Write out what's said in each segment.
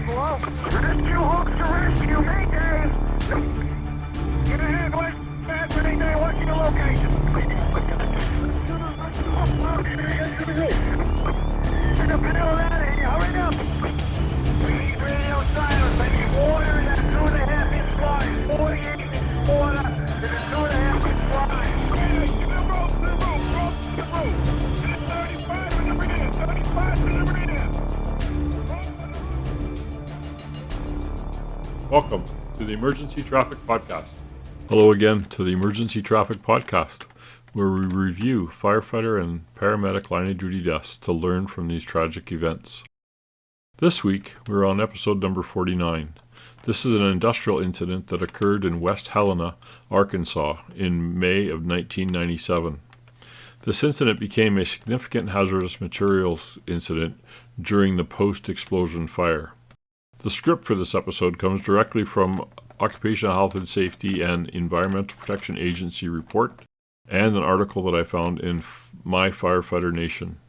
Hello? Rescue hooks to rescue, Mayday! Get ahead, West. Fast, Mayday, what's your location? Get the panel out of here, hurry up! We need radio silence, baby. Water in that 2.5-inch line. 48 inch water in a 2.5-inch line. To the rope, to the rope, to the rope. 35 delivered in, 35 delivered in. Welcome to the Emergency Traffic Podcast. Hello again to the Emergency Traffic Podcast, where we review firefighter and paramedic line of duty deaths to learn from these tragic events. This week, we're on episode number 49. This is an industrial incident that occurred in West Helena, Arkansas in May of 1997. This incident became a significant hazardous materials incident during the post-explosion fire. The script for this episode comes directly from Occupational Health and Safety and Environmental Protection Agency report and an article that I found in My Firefighter Nation.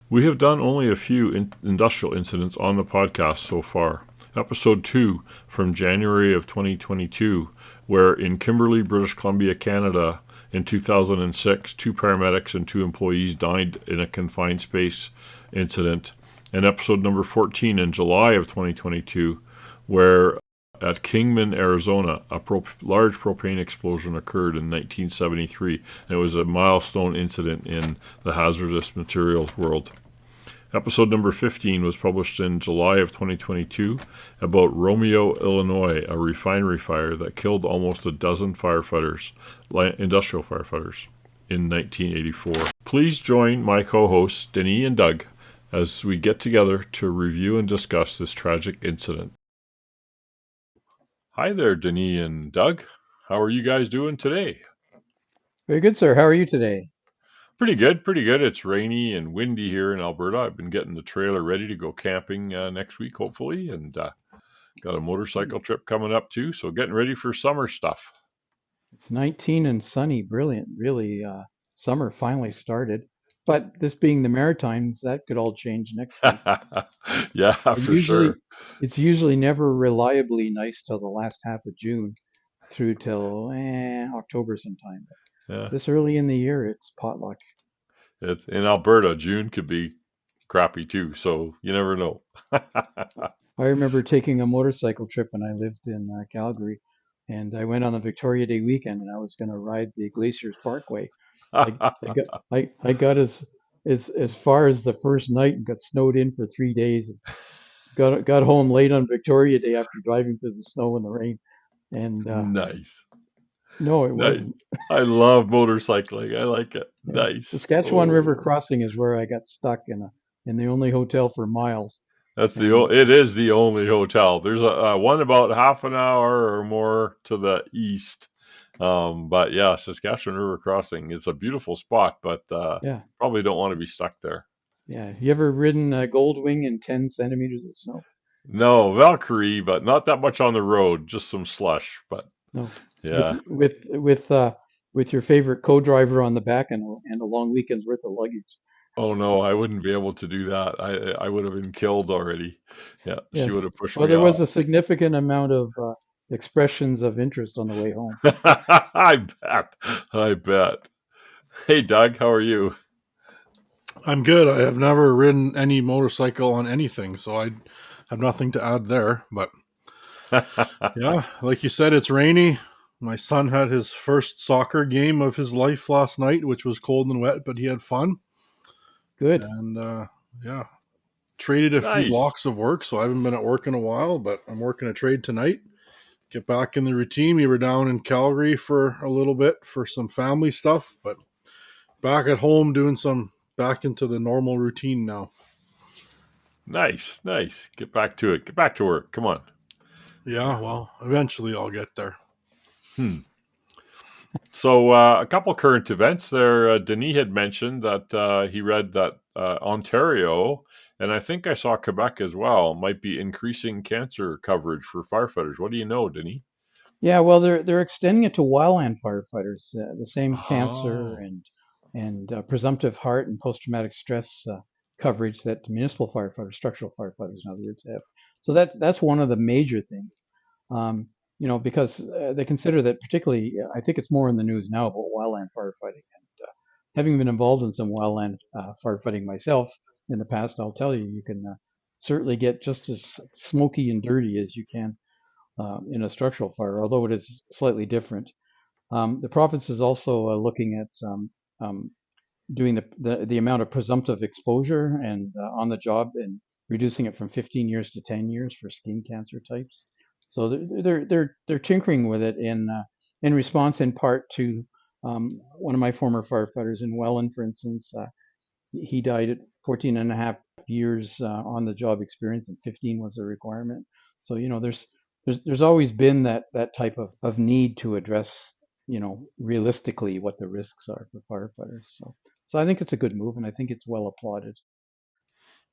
We have done only a few industrial incidents on the podcast so far. Episode 2 from January of 2022, where in Kimberley, British Columbia, Canada, in 2006, 2 paramedics and 2 employees died in a confined space incident. And episode number 14 in July of 2022, where at Kingman, Arizona, a large propane explosion occurred in 1973. And it was a milestone incident in the hazardous materials world. Episode number 15 was published in July of 2022 about Romeo, Illinois, a refinery fire that killed almost a dozen firefighters, industrial firefighters, in 1984. Please join my co-hosts, Denis and Doug, as we get together to review and discuss this tragic incident. Hi there, Denis and Doug. How are you guys doing today? Very good, sir. How are you today? Pretty good. It's rainy and windy here in Alberta. I've been getting the trailer ready to go camping next week, hopefully, and got a motorcycle trip coming up too, so getting ready for summer stuff. It's 19 and sunny. Brilliant. Really, summer finally started. But this being the Maritimes, that could all change next week. Yeah, for sure. It's usually never reliably nice till the last half of June through till October sometime. Yeah. This early in the year, it's potluck. In Alberta, June could be crappy too, so you never know. I remember taking a motorcycle trip when I lived in Calgary, and I went on the Victoria Day weekend, and I was going to ride the Glaciers Parkway. I got as far as the first night and got snowed in for 3 days. Got home late on Victoria Day after driving through the snow and the rain. And nice. No, it wasn't. I love motorcycling. I like it. Yeah. Nice. Saskatchewan River Crossing is where I got stuck in the only hotel for miles. It is the only hotel. There's a one about half an hour or more to the east. But yeah, Saskatchewan River Crossing is a beautiful spot, but probably don't want to be stuck there. Yeah. You ever ridden Goldwing in 10 centimeters of snow? No, Valkyrie, but not that much on the road, just some slush. But no. Yeah. With your favorite co-driver on the back and a long weekend's worth of luggage. Oh no, I wouldn't be able to do that. I would have been killed already. Yeah, yes. She would have pushed me. Well, there was a significant amount of expressions of interest on the way home. I bet. Hey, Doug, how are you? I'm good. I have never ridden any motorcycle on anything, so I have nothing to add there. But yeah, like you said, it's rainy. My son had his first soccer game of his life last night, which was cold and wet, but he had fun. Good. And traded a few blocks of work, so I haven't been at work in a while, but I'm working a trade tonight. Get back in the routine. We were down in Calgary for a little bit for some family stuff, but back at home doing back into the normal routine now. Nice. Get back to it. Get back to work. Come on. Yeah, well, eventually I'll get there. So a couple current events there. Denis had mentioned that he read that Ontario, and I think I saw Quebec as well, might be increasing cancer coverage for firefighters. What do you know, Denis? Yeah, well, they're extending it to wildland firefighters. The same cancer and presumptive heart and post-traumatic stress coverage that municipal firefighters, structural firefighters, in other words, have. So that's one of the major things. Because they consider that, particularly, I think it's more in the news now about wildland firefighting. And having been involved in some wildland firefighting myself in the past, I'll tell you, you can certainly get just as smoky and dirty as you can in a structural fire, although it is slightly different. The province is also looking at doing the amount of presumptive exposure and on the job, and reducing it from 15 years to 10 years for skin cancer types. So they're tinkering with it in response, in part, to one of my former firefighters in Welland, for instance. He died at 14 and a half years on the job experience, and 15 was the requirement. So there's always been that type of need to address realistically what the risks are for firefighters. So I think it's a good move, and I think it's well applauded.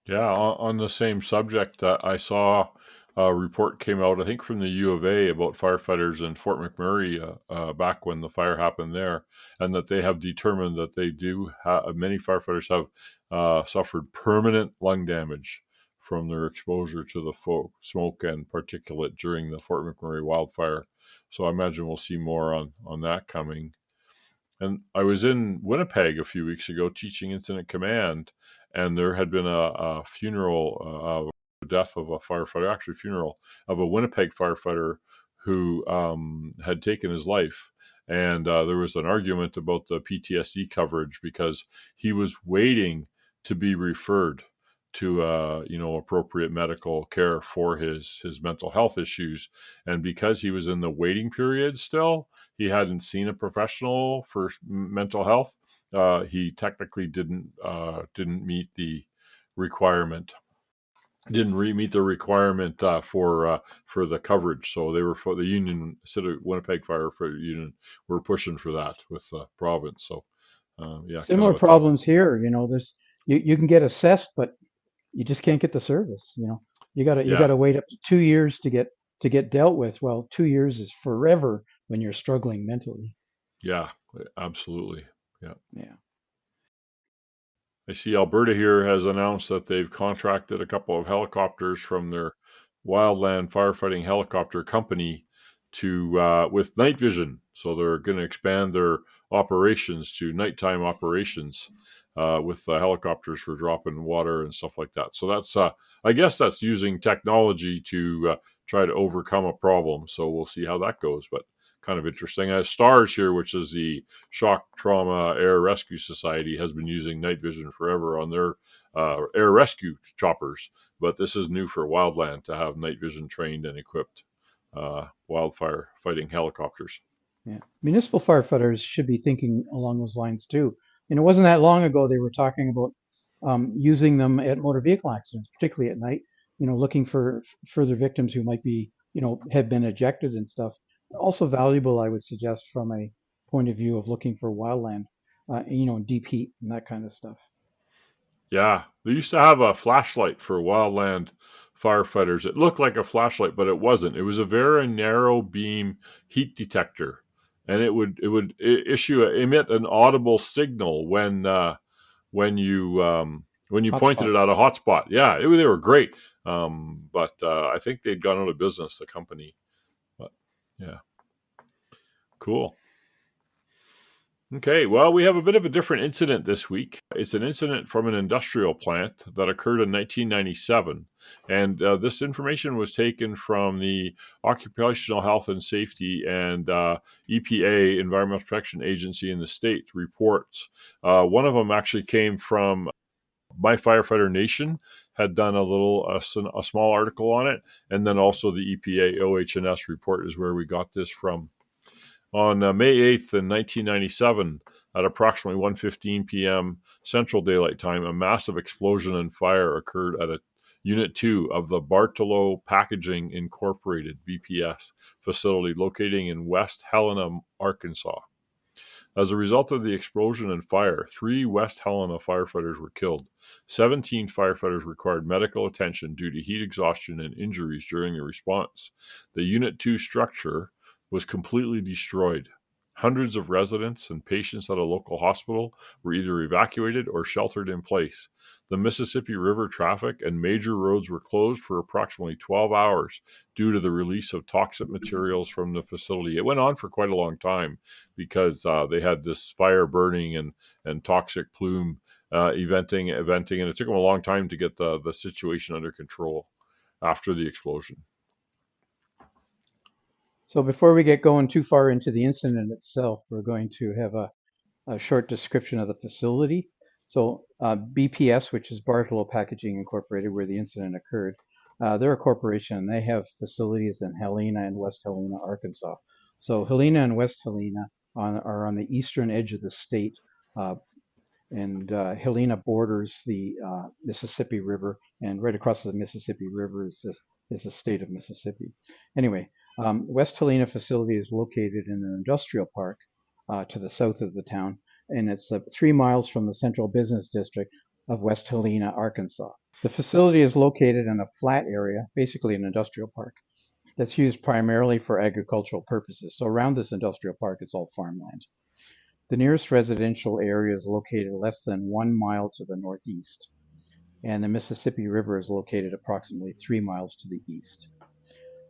Yeah, on the same subject, I saw a report came out, I think from the U of A, about firefighters in Fort McMurray back when the fire happened there, and that they have determined that they do many firefighters have suffered permanent lung damage from their exposure to the smoke and particulate during the Fort McMurray wildfire. So I imagine we'll see more on that coming. And I was in Winnipeg a few weeks ago teaching incident command, and there had been a funeral, death of a firefighter, actually funeral of a Winnipeg firefighter who had taken his life. And there was an argument about the PTSD coverage because he was waiting to be referred to appropriate medical care for his mental health issues, and because he was in the waiting period still, he hadn't seen a professional for mental health. He technically didn't meet the requirement. Didn't meet the requirement for the coverage. So they were for the union, instead of Winnipeg Firefighter Union, were pushing for that with the province. So Similar problems here. There's you can get assessed, but you just can't get the service. You gotta wait up to 2 years to get dealt with. Well, 2 years is forever when you're struggling mentally. Yeah, absolutely. Yeah. I see Alberta here has announced that they've contracted a couple of helicopters from their wildland firefighting helicopter company to with night vision. So they're going to expand their operations to nighttime operations with helicopters for dropping water and stuff like that. So that's I guess that's using technology to try to overcome a problem. So we'll see how that goes. But kind of interesting. STARS here, which is the Shock Trauma Air Rescue Society, has been using night vision forever on their air rescue choppers, but this is new for wildland to have night vision trained and equipped wildfire fighting helicopters. Yeah, municipal firefighters should be thinking along those lines too. It wasn't that long ago they were talking about using them at motor vehicle accidents, particularly at night. Looking for further victims who might be, have been ejected and stuff. Also valuable, I would suggest, from a point of view of looking for wildland, deep heat and that kind of stuff. Yeah, they used to have a flashlight for wildland firefighters. It looked like a flashlight, but it wasn't. It was a very narrow beam heat detector, and it would emit an audible signal when you pointed it at a hotspot. Yeah, they were great, but I think they'd gone out of business, the company. But yeah, cool. Okay, well, we have a bit of a different incident this week. It's an incident from an industrial plant that occurred in 1997. And this information was taken from the Occupational Health and Safety and EPA, Environmental Protection Agency in the state reports. One of them actually came from My Firefighter Nation, had done a small article on it. And then also the EPA OH&S report is where we got this from. On May 8th in 1997, at approximately 1:15 p.m. Central Daylight Time, a massive explosion and fire occurred at Unit 2 of the Bartolo Packaging Incorporated, BPS, facility located in West Helena, Arkansas. As a result of the explosion and fire, 3 West Helena firefighters were killed. 17 firefighters required medical attention due to heat exhaustion and injuries during the response. The Unit 2 structure was completely destroyed. Hundreds of residents and patients at a local hospital were either evacuated or sheltered in place. The Mississippi River traffic and major roads were closed for approximately 12 hours due to the release of toxic materials from the facility. It went on for quite a long time because they had this fire burning and toxic plume eventing, and it took them a long time to get the situation under control after the explosion. So before we get going too far into the incident itself, we're going to have a short description of the facility. So BPS, which is Bartolo Packaging Incorporated, where the incident occurred, they're a corporation and they have facilities in Helena and West Helena, Arkansas. So Helena and West Helena are on the eastern edge of the state, and Helena borders the Mississippi River, and right across the Mississippi River is the state of Mississippi. Anyway, West Helena facility is located in an industrial park to the south of the town, and it's 3 miles from the central business district of West Helena, Arkansas. The facility is located in a flat area, basically an industrial park, that's used primarily for agricultural purposes. So around this industrial park, it's all farmland. The nearest residential area is located less than 1 mile to the northeast, and the Mississippi River is located approximately 3 miles to the east.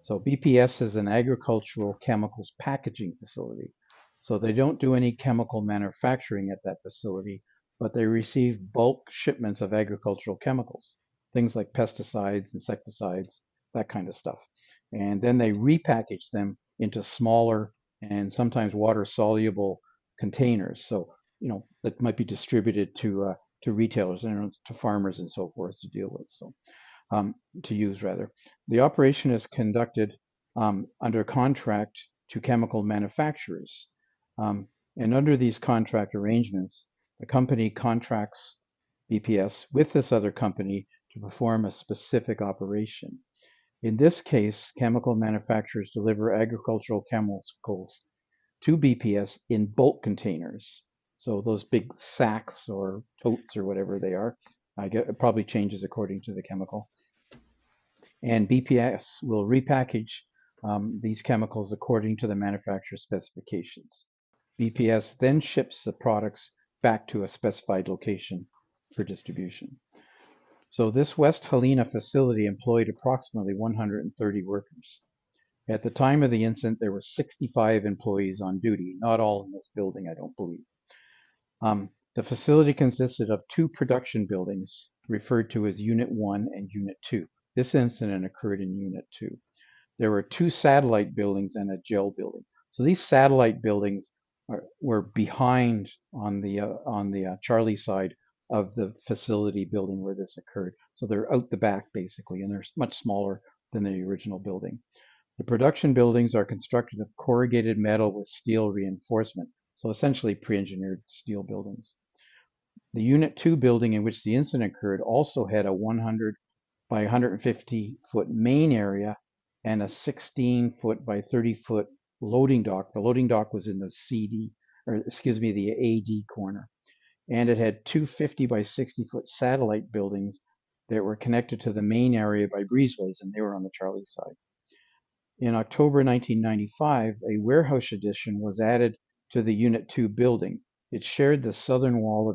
So BPS is an agricultural chemicals packaging facility. So they don't do any chemical manufacturing at that facility, but they receive bulk shipments of agricultural chemicals, things like pesticides, insecticides, that kind of stuff. And then they repackage them into smaller and sometimes water-soluble containers. So, that might be distributed to retailers and to farmers and so forth to deal with. So, to use rather. The operation is conducted under contract to chemical manufacturers. And under these contract arrangements, the company contracts BPS with this other company to perform a specific operation. In this case, chemical manufacturers deliver agricultural chemicals to BPS in bulk containers. So those big sacks or totes or whatever they are, it probably changes according to the chemical. And BPS will repackage these chemicals according to the manufacturer's specifications. BPS then ships the products back to a specified location for distribution. So this West Helena facility employed approximately 130 workers. At the time of the incident, there were 65 employees on duty, not all in this building, I don't believe. The facility consisted of 2 production buildings referred to as Unit 1 and Unit 2. This incident occurred in Unit 2. There were 2 satellite buildings and a gel building. So these satellite buildings were behind on the Charlie side of the facility building where this occurred. So they're out the back basically, and they're much smaller than the original building. The production buildings are constructed of corrugated metal with steel reinforcement, so essentially pre-engineered steel buildings. The Unit 2 building in which the incident occurred also had a 100 by 150 foot main area and a 16-foot by 30-foot loading dock. The loading dock was in the the AD corner. And it had 2 50 by 60-foot satellite buildings that were connected to the main area by breezeways, and they were on the Charlie side. In October 1995, a warehouse addition was added to the Unit 2 building. It shared the southern wall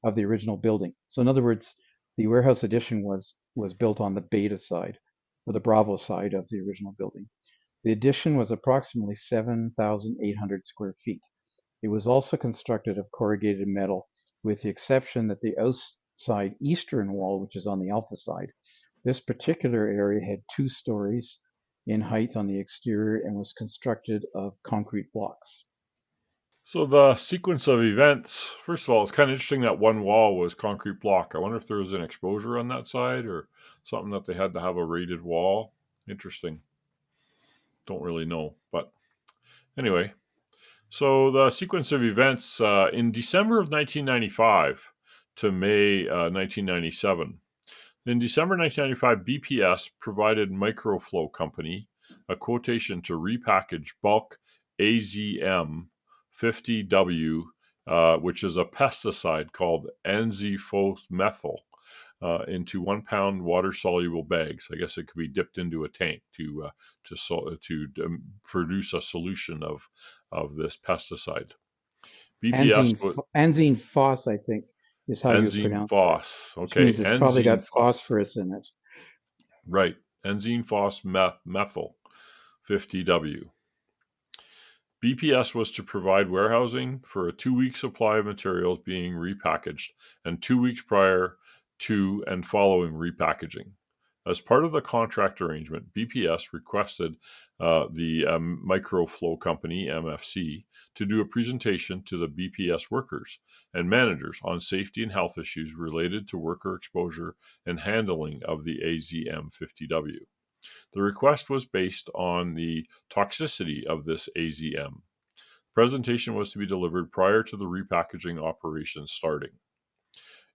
of the original building. So in other words, the warehouse addition was built on the Beta side, or the Bravo side of the original building. The addition was approximately 7,800 square feet. It was also constructed of corrugated metal, with the exception that the outside eastern wall, which is on the Alpha side, this particular area had 2 stories in height on the exterior and was constructed of concrete blocks. So the sequence of events, first of all, it's kind of interesting that one wall was concrete block. I wonder if there was an exposure on that side or something that they had to have a rated wall. Interesting. Don't really know. But anyway, so the sequence of events in December of 1995 to May 1997. In December 1995, BPS provided Microflow Company a quotation to repackage bulk AZM 50W, which is a pesticide called N-Z-Fos-methyl, into 1 pound water-soluble bags. I guess it could be dipped into a tank to produce a solution of of this pesticide. BPS Anzine phos, I think, is how you enzyme pronounce it, phos. which Okay, means it's probably enzyme got phos. phosphorus in it. Right, enzyme phos methyl 50W. BPS was to provide warehousing for a 2-week supply of materials being repackaged and 2 weeks prior to and following repackaging. As part of the contract arrangement, BPS requested the Microflow Company, MFC, to do a presentation to the BPS workers and managers on safety and health issues related to worker exposure and handling of the AZM50W. The request was based on the toxicity of this AZM. The presentation was to be delivered prior to the repackaging operations starting.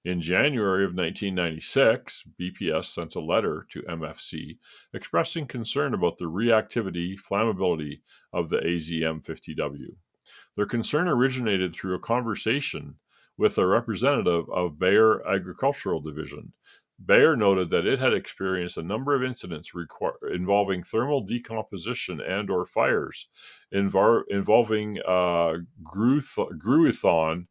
In January of 1996, BPS sent a letter to MFC expressing concern about the reactivity, flammability of the AZM50W. Their concern originated through a conversation with a representative of Bayer Agricultural Division. Bayer noted that it had experienced a number of incidents involving thermal decomposition and or fires involving Gruithon,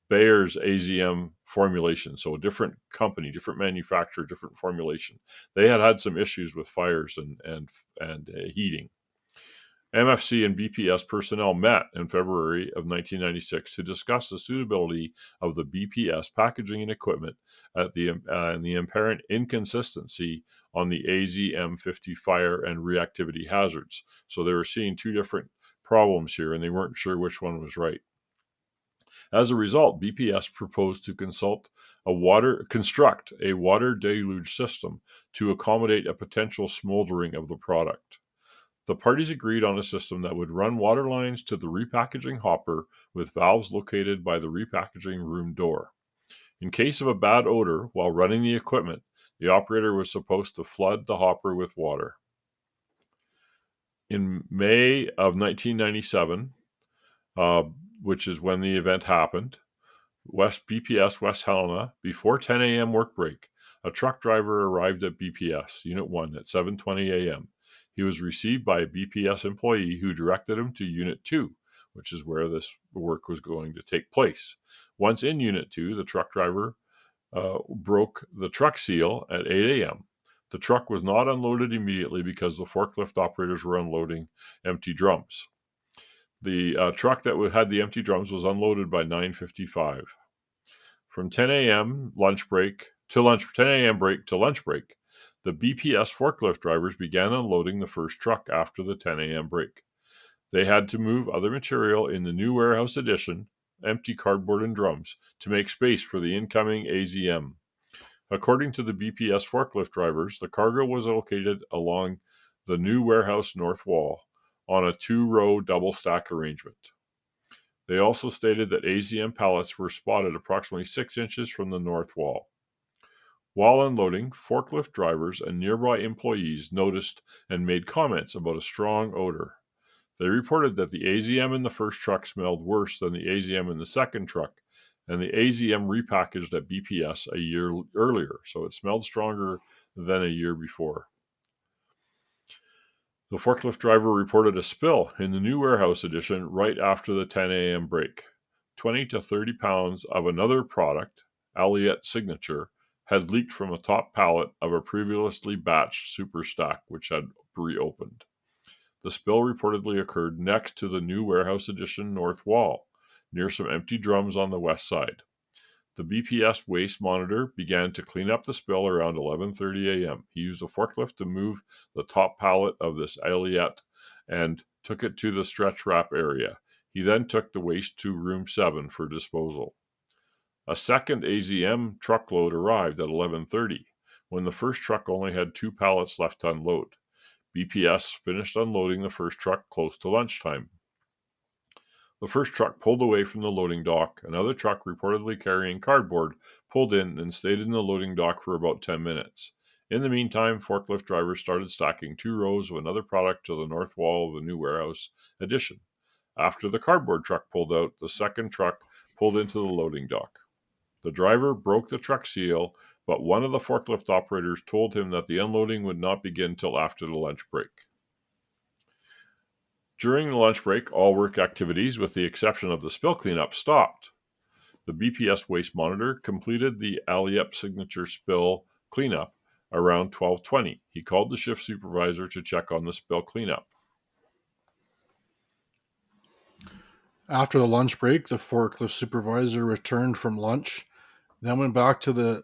Bayer's AZM formulation. So a different company, different manufacturer, different formulation. They had some issues with fires and heating. MFC and BPS personnel met in February of 1996 to discuss the suitability of the BPS packaging and equipment and the apparent inconsistency on the AZM50 fire and reactivity hazards. So they were seeing two different problems here, and they weren't sure which one was right. As a result, BPS proposed to construct a water deluge system to accommodate a potential smoldering of the product. The parties agreed on a system that would run water lines to the repackaging hopper with valves located by the repackaging room door. In case of a bad odor while running the equipment, the operator was supposed to flood the hopper with water. In May of 1997, which is when the event happened, BPS West Helena, before 10 a.m. work break, a truck driver arrived at BPS Unit 1 at 7:20 a.m. He was received by a BPS employee who directed him to Unit 2, which is where this work was going to take place. Once in Unit 2, the truck driver broke the truck seal at 8 a.m. The truck was not unloaded immediately because the forklift operators were unloading empty drums. The truck that had the empty drums was unloaded by 9:55. From 10 a.m. break to lunch break, the BPS forklift drivers began unloading the first truck after the 10 a.m. break. They had to move other material in the new warehouse addition, empty cardboard and drums, to make space for the incoming AZM. According to the BPS forklift drivers, the cargo was located along the new warehouse north wall on a 2-row double stack arrangement. They also stated that AZM pallets were spotted approximately 6 inches from the north wall. While unloading, forklift drivers and nearby employees noticed and made comments about a strong odor. They reported that the AZM in the first truck smelled worse than the AZM in the second truck, and the AZM repackaged at BPS a year earlier, so it smelled stronger than a year before. The forklift driver reported a spill in the new warehouse addition right after the 10 a.m. break. 20 to 30 pounds of another product, Alliette Signature, had leaked from a top pallet of a previously batched super stack, which had reopened. The spill reportedly occurred next to the new warehouse addition north wall, near some empty drums on the west side. The BPS waste monitor began to clean up the spill around 11:30 a.m. He used a forklift to move the top pallet of this Alliette and took it to the stretch wrap area. He then took the waste to room 7 for disposal. A second AZM truckload arrived at 11:30, when the first truck only had 2 pallets left to unload. BPS finished unloading the first truck close to lunchtime. The first truck pulled away from the loading dock. Another truck, reportedly carrying cardboard, pulled in and stayed in the loading dock for about 10 minutes. In the meantime, forklift drivers started stacking 2 rows of another product to the north wall of the new warehouse addition. After the cardboard truck pulled out, the second truck pulled into the loading dock. The driver broke the truck seal, but one of the forklift operators told him that the unloading would not begin till after the lunch break. During the lunch break, all work activities, with the exception of the spill cleanup, stopped. The BPS waste monitor completed the Aliep signature spill cleanup around 12:20. He called the shift supervisor to check on the spill cleanup. After the lunch break, the forklift supervisor returned from lunch, then went back to the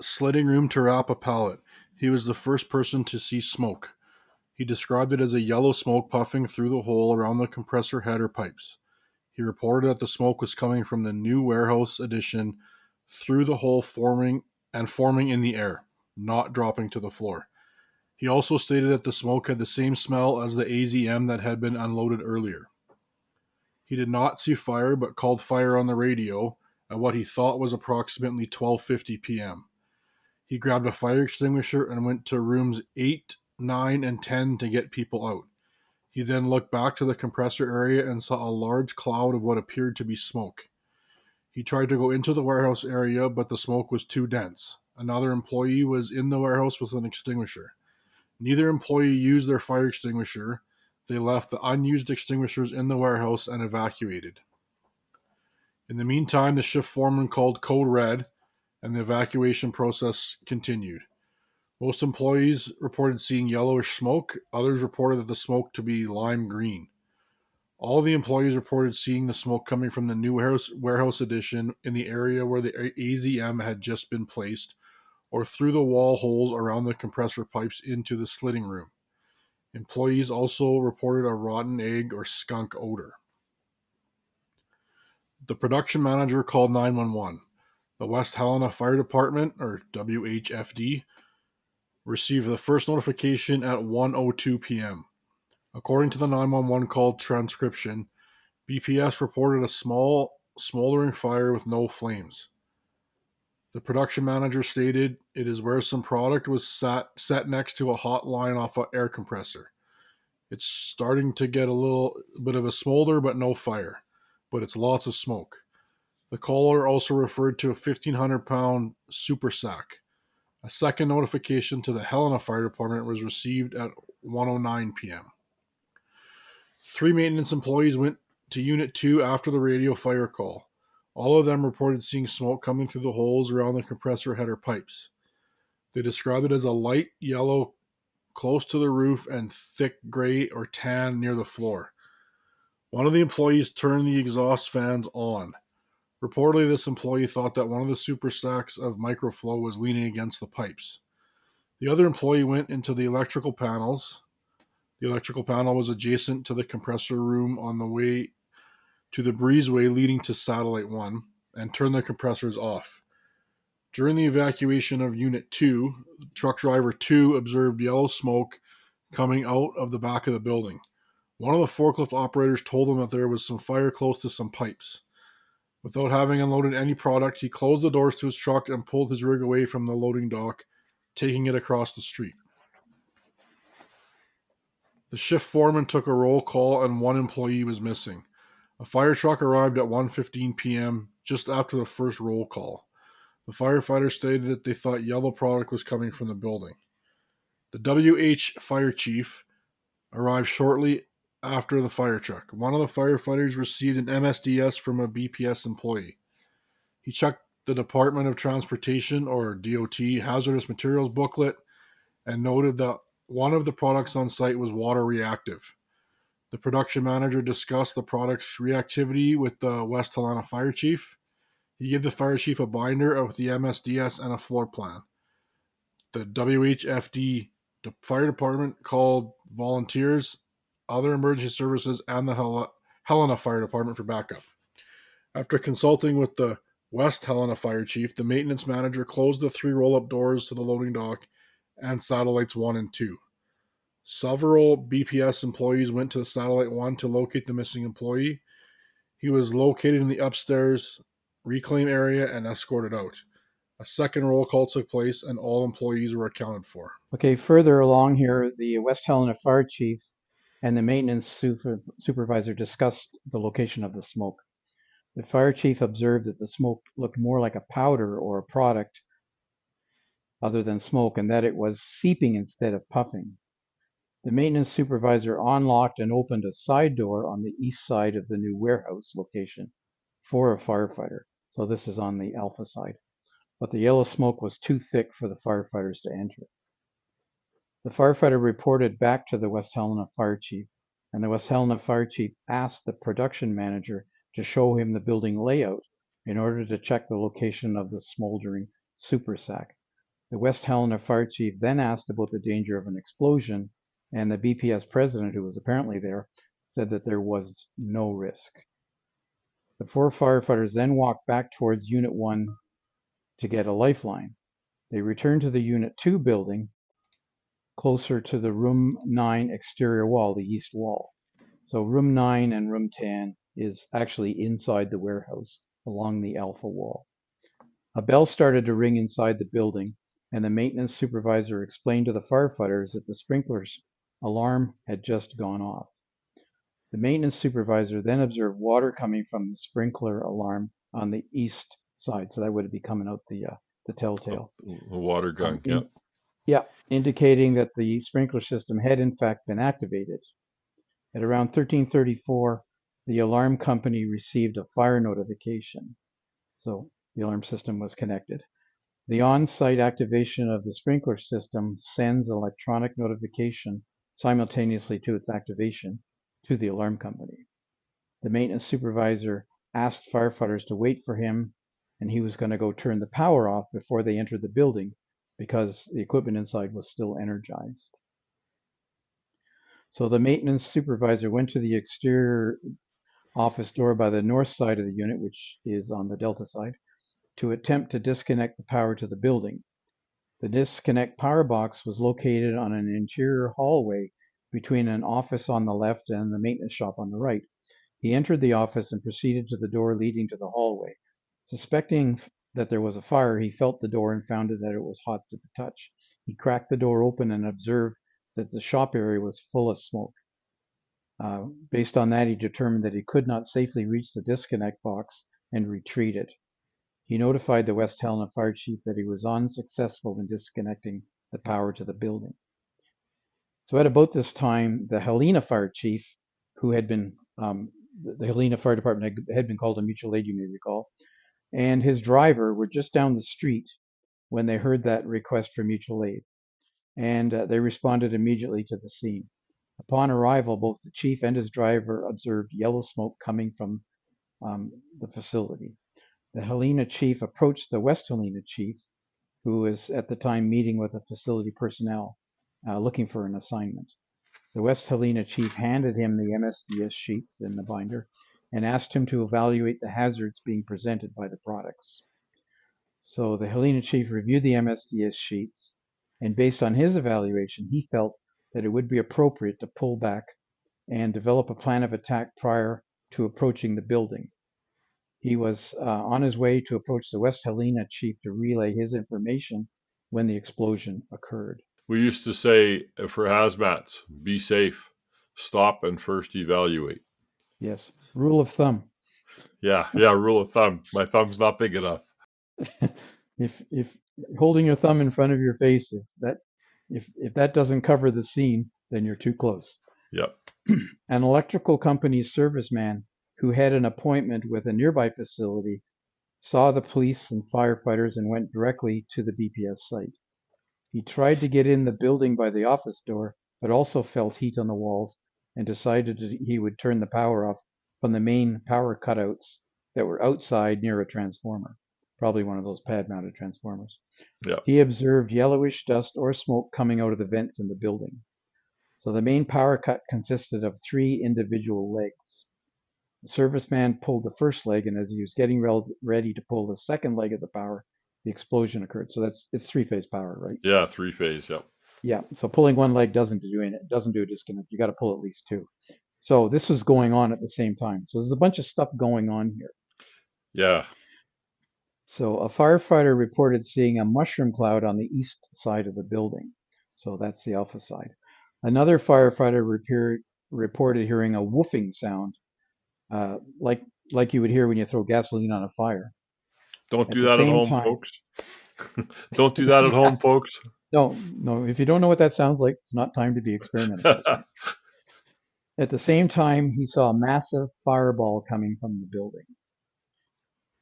slitting room to wrap a pallet. He was the first person to see smoke. He described it as a yellow smoke puffing through the hole around the compressor header pipes. He reported that the smoke was coming from the new warehouse addition through the hole forming in the air, not dropping to the floor. He also stated that the smoke had the same smell as the AZM that had been unloaded earlier. He did not see fire but called fire on the radio at what he thought was approximately 12:50 p.m. He grabbed a fire extinguisher and went to rooms 8, 9, and 10 to get people out. He then looked back to the compressor area and saw a large cloud of what appeared to be smoke. He tried to go into the warehouse area, but the smoke was too dense. Another employee was in the warehouse with an extinguisher. Neither employee used their fire extinguisher. They left the unused extinguishers in the warehouse and evacuated. In the meantime, the shift foreman called code red, and the evacuation process continued. Most employees reported seeing yellowish smoke. Others reported that the smoke to be lime green. All the employees reported seeing the smoke coming from the new warehouse addition in the area where the AZM had just been placed, or through the wall holes around the compressor pipes into the slitting room. Employees also reported a rotten egg or skunk odor. The production manager called 911. The West Helena Fire Department, or WHFD, received the first notification at 1:02 p.m. According to the 911 call transcription, BPS reported a small, smoldering fire with no flames. The production manager stated it is where some product was set next to a hot line off an air compressor. It's starting to get a little bit of a smolder, but no fire. But it's lots of smoke. The caller also referred to a 1,500-pound super sack. A second notification to the Helena Fire Department was received at 1:09 p.m. 3 maintenance employees went to Unit 2 after the radio fire call. All of them reported seeing smoke coming through the holes around the compressor header pipes. They described it as a light yellow close to the roof and thick gray or tan near the floor. One of the employees turned the exhaust fans on. Reportedly, this employee thought that one of the super sacks of microflow was leaning against the pipes. The other employee went into the electrical panels. The electrical panel was adjacent to the compressor room on the way to the breezeway leading to Satellite 1 and turned the compressors off. During the evacuation of Unit 2, truck driver 2 observed yellow smoke coming out of the back of the building. One of the forklift operators told him that there was some fire close to some pipes. Without having unloaded any product, he closed the doors to his truck and pulled his rig away from the loading dock, taking it across the street. The shift foreman took a roll call and one employee was missing. A fire truck arrived at 1:15 p.m., just after the first roll call. The firefighters stated that they thought yellow product was coming from the building. The WH fire chief arrived shortly after the fire truck. One of the firefighters received an MSDS from a BPS employee. He checked the Department of Transportation, or DOT, hazardous materials booklet and noted that one of the products on site was water reactive. The production manager discussed the product's reactivity with the West Helena fire chief. He gave the fire chief a binder of the MSDS and a floor plan. The WHFD fire department called volunteers, other emergency services, and the Helena Fire Department for backup. After consulting with the West Helena fire chief, the maintenance manager closed the 3 roll-up doors to the loading dock and satellites 1 and 2. Several BPS employees went to Satellite 1 to locate the missing employee. He was located in the upstairs reclaim area and escorted out. A second roll call took place and all employees were accounted for. Okay, further along here, the West Helena fire chief and the maintenance supervisor discussed the location of the smoke. The fire chief observed that the smoke looked more like a powder or a product other than smoke, and that it was seeping instead of puffing. The maintenance supervisor unlocked and opened a side door on the east side of the new warehouse location for a firefighter. So this is on the alpha side. But the yellow smoke was too thick for the firefighters to enter. The firefighter reported back to the West Helena fire chief, and the West Helena fire chief asked the production manager to show him the building layout in order to check the location of the smoldering super sack. The West Helena fire chief then asked about the danger of an explosion, and the BPS president, who was apparently there, said that there was no risk. The 4 firefighters then walked back towards Unit 1 to get a lifeline. They returned to the Unit 2 building closer to the Room 9 exterior wall, the east wall. So Room 9 and Room 10 is actually inside the warehouse along the alpha wall. A bell started to ring inside the building, and the maintenance supervisor explained to the firefighters that the sprinklers alarm had just gone off. The maintenance supervisor then observed water coming from the sprinkler alarm on the east side, so that would be coming out the telltale. The water gun, yeah. Yeah, indicating that the sprinkler system had in fact been activated. At around 1334, the alarm company received a fire notification. So the alarm system was connected. The on-site activation of the sprinkler system sends electronic notification simultaneously to its activation to the alarm company. The maintenance supervisor asked firefighters to wait for him, and he was going to go turn the power off before they entered the building because the equipment inside was still energized. So the maintenance supervisor went to the exterior office door by the north side of the unit, which is on the delta side, to attempt to disconnect the power to the building. The disconnect power box was located on an interior hallway between an office on the left and the maintenance shop on the right. He entered the office and proceeded to the door leading to the hallway. Suspecting that there was a fire, he felt the door and found that it was hot to the touch. He cracked the door open and observed that the shop area was full of smoke. Based on that, he determined that he could not safely reach the disconnect box and retreated. He notified the West Helena fire chief that he was unsuccessful in disconnecting the power to the building. So at about this time, the Helena fire chief, who had been, the Helena Fire Department had been called a mutual aid, you may recall, and his driver were just down the street when they heard that request for mutual aid, and they responded immediately to the scene. Upon arrival, both the chief and his driver observed yellow smoke coming from the facility. The Helena chief approached the West Helena chief, who was at the time meeting with the facility personnel looking for an assignment. The West Helena chief handed him the MSDS sheets in the binder and asked him to evaluate the hazards being presented by the products. So the Helena chief reviewed the MSDS sheets, and based on his evaluation, he felt that it would be appropriate to pull back and develop a plan of attack prior to approaching the building. He was on his way to approach the West Helena chief to relay his information when the explosion occurred. We used to say for Haz Mats, be safe, stop and first evaluate. Yes, rule of thumb. Yeah, rule of thumb. My thumb's not big enough. if holding your thumb in front of your face, if that doesn't cover the scene, then you're too close. Yep. An electrical company's serviceman who had an appointment with a nearby facility saw the police and firefighters and went directly to the BPS site. He tried to get in the building by the office door, but also felt heat on the walls and decided that he would turn the power off from the main power cutouts that were outside near a transformer, probably one of those pad-mounted transformers. Yeah. He observed yellowish dust or smoke coming out of the vents in the building. So the main power cut consisted of 3 individual legs. The serviceman pulled the first leg, and as he was getting ready to pull the second leg of the power, the explosion occurred. So it's 3-phase power, right? Yeah, 3-phase. Yep. Yeah. So pulling one leg doesn't do a disconnect. You got to pull at least 2. So this was going on at the same time. So there's a bunch of stuff going on here. Yeah. So a firefighter reported seeing a mushroom cloud on the east side of the building. So that's the alpha side. Another firefighter reported hearing a woofing sound, like you would hear when you throw gasoline on a fire. Don't do that at home, folks. Don't do that at home, folks. No. If you don't know what that sounds like, it's not time to be experimenting. Trust me. At the same time, he saw a massive fireball coming from the building.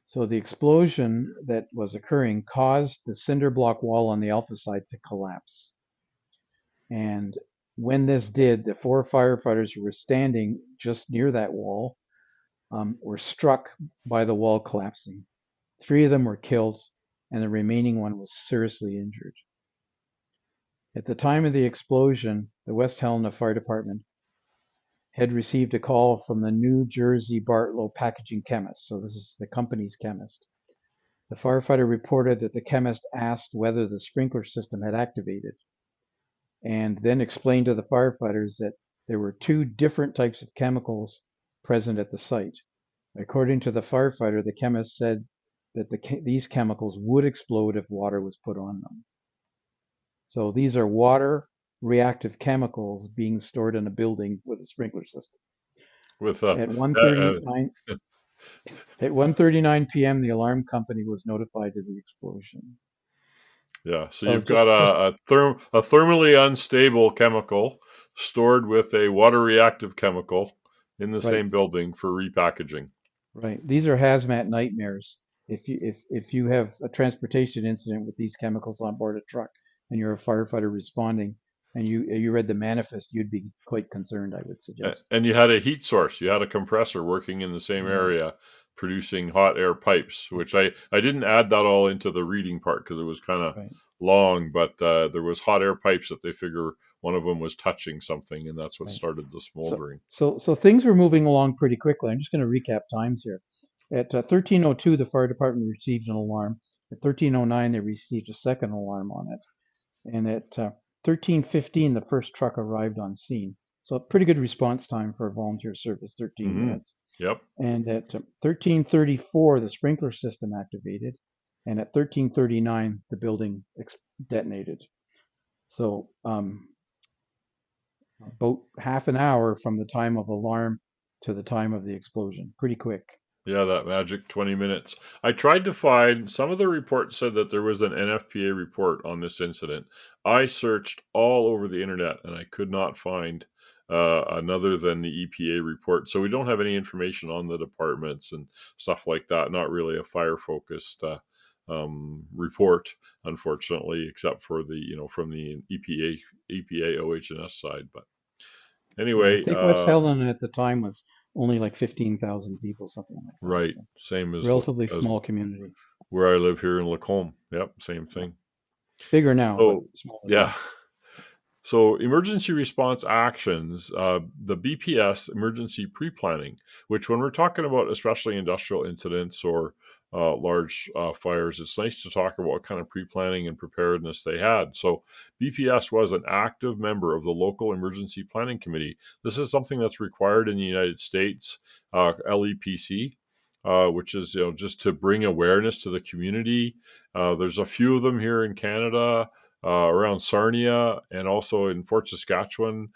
So the explosion that was occurring caused the cinder block wall on the alpha side to collapse. And when this did, the 4 firefighters who were standing just near that wall were struck by the wall collapsing. 3 of them were killed, and the remaining one was seriously injured. At the time of the explosion, the West Helena Fire Department had received a call from the New Jersey Bartlow packaging chemist. So this is the company's chemist. The firefighter reported that the chemist asked whether the sprinkler system had activated, and then explained to the firefighters that there were 2 different types of chemicals present at the site. According to the firefighter, the chemist said that these chemicals would explode if water was put on them. So these are water reactive chemicals being stored in a building with a sprinkler system. With At 1:39 p.m., the alarm company was notified of the explosion. yeah, so So you've got a thermally unstable chemical stored with a water reactive chemical in the same building for repackaging. Right. These are hazmat nightmares. If you have a transportation incident with these chemicals on board a truck and you're a firefighter responding and you read the manifest, you'd be quite concerned, I would suggest. And you had a heat source. You had a compressor working in the same area producing hot air pipes, which I didn't add that all into the reading part because it was kind of long, but there was hot air pipes that they figure one of them was touching something, and that's what started the smoldering. So things were moving along pretty quickly. I'm just going to recap times here. At 13:02, the fire department received an alarm. At 13:09, they received a second alarm on it. And at 13:15, the first truck arrived on scene. So a pretty good response time for a volunteer service, 13 minutes. Yep. And at 13:34, the sprinkler system activated. And at 13:39, the building detonated. So about half an hour from the time of alarm to the time of the explosion. Pretty quick. Yeah, that magic 20 minutes. I tried to find, some of the reports said that there was an NFPA report on this incident. I searched all over the internet and I could not find another than the EPA report. So we don't have any information on the departments and stuff like that. Not really a fire-focused report, unfortunately, except for the, from the EPA OH&S side. But anyway, I think West Helena at the time was only like 15,000 people, something like that. Right, so same as relatively small community. Where I live here in Lacombe. Yep, same thing. Bigger now, but smaller. Yeah. So emergency response actions, the BPS emergency pre-planning, which when we're talking about especially industrial incidents or large fires, it's nice to talk about what kind of pre-planning and preparedness they had. So BPS was an active member of the local emergency planning committee. This is something that's required in the United States, LEPC, which is just to bring awareness to the community. There's a few of them here in Canada. Around Sarnia and also in Fort Saskatchewan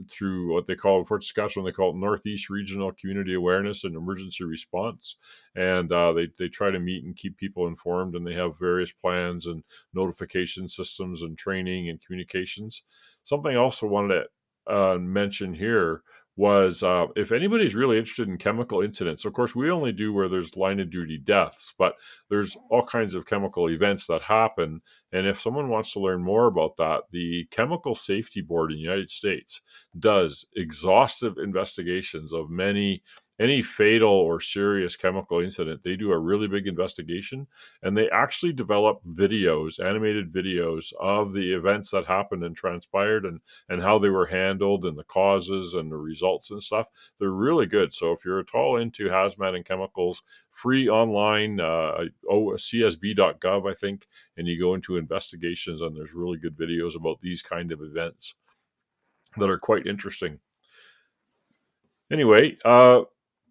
through what they call Fort Saskatchewan, they call it Northeast Regional Community Awareness and Emergency Response. And they try to meet and keep people informed, and they have various plans and notification systems and training and communications. Something I also wanted to mention here was if anybody's really interested in chemical incidents, of course, we only do where there's line of duty deaths, but there's all kinds of chemical events that happen. And if someone wants to learn more about that, the Chemical Safety Board in the United States does exhaustive investigations of any fatal or serious chemical incident. They do a really big investigation, and they actually develop videos, animated videos of the events that happened and transpired and how they were handled and the causes and the results and stuff. They're really good. So if you're at all into hazmat and chemicals, free online, csb.gov, I think, and you go into investigations, and there's really good videos about these kind of events that are quite interesting. Anyway,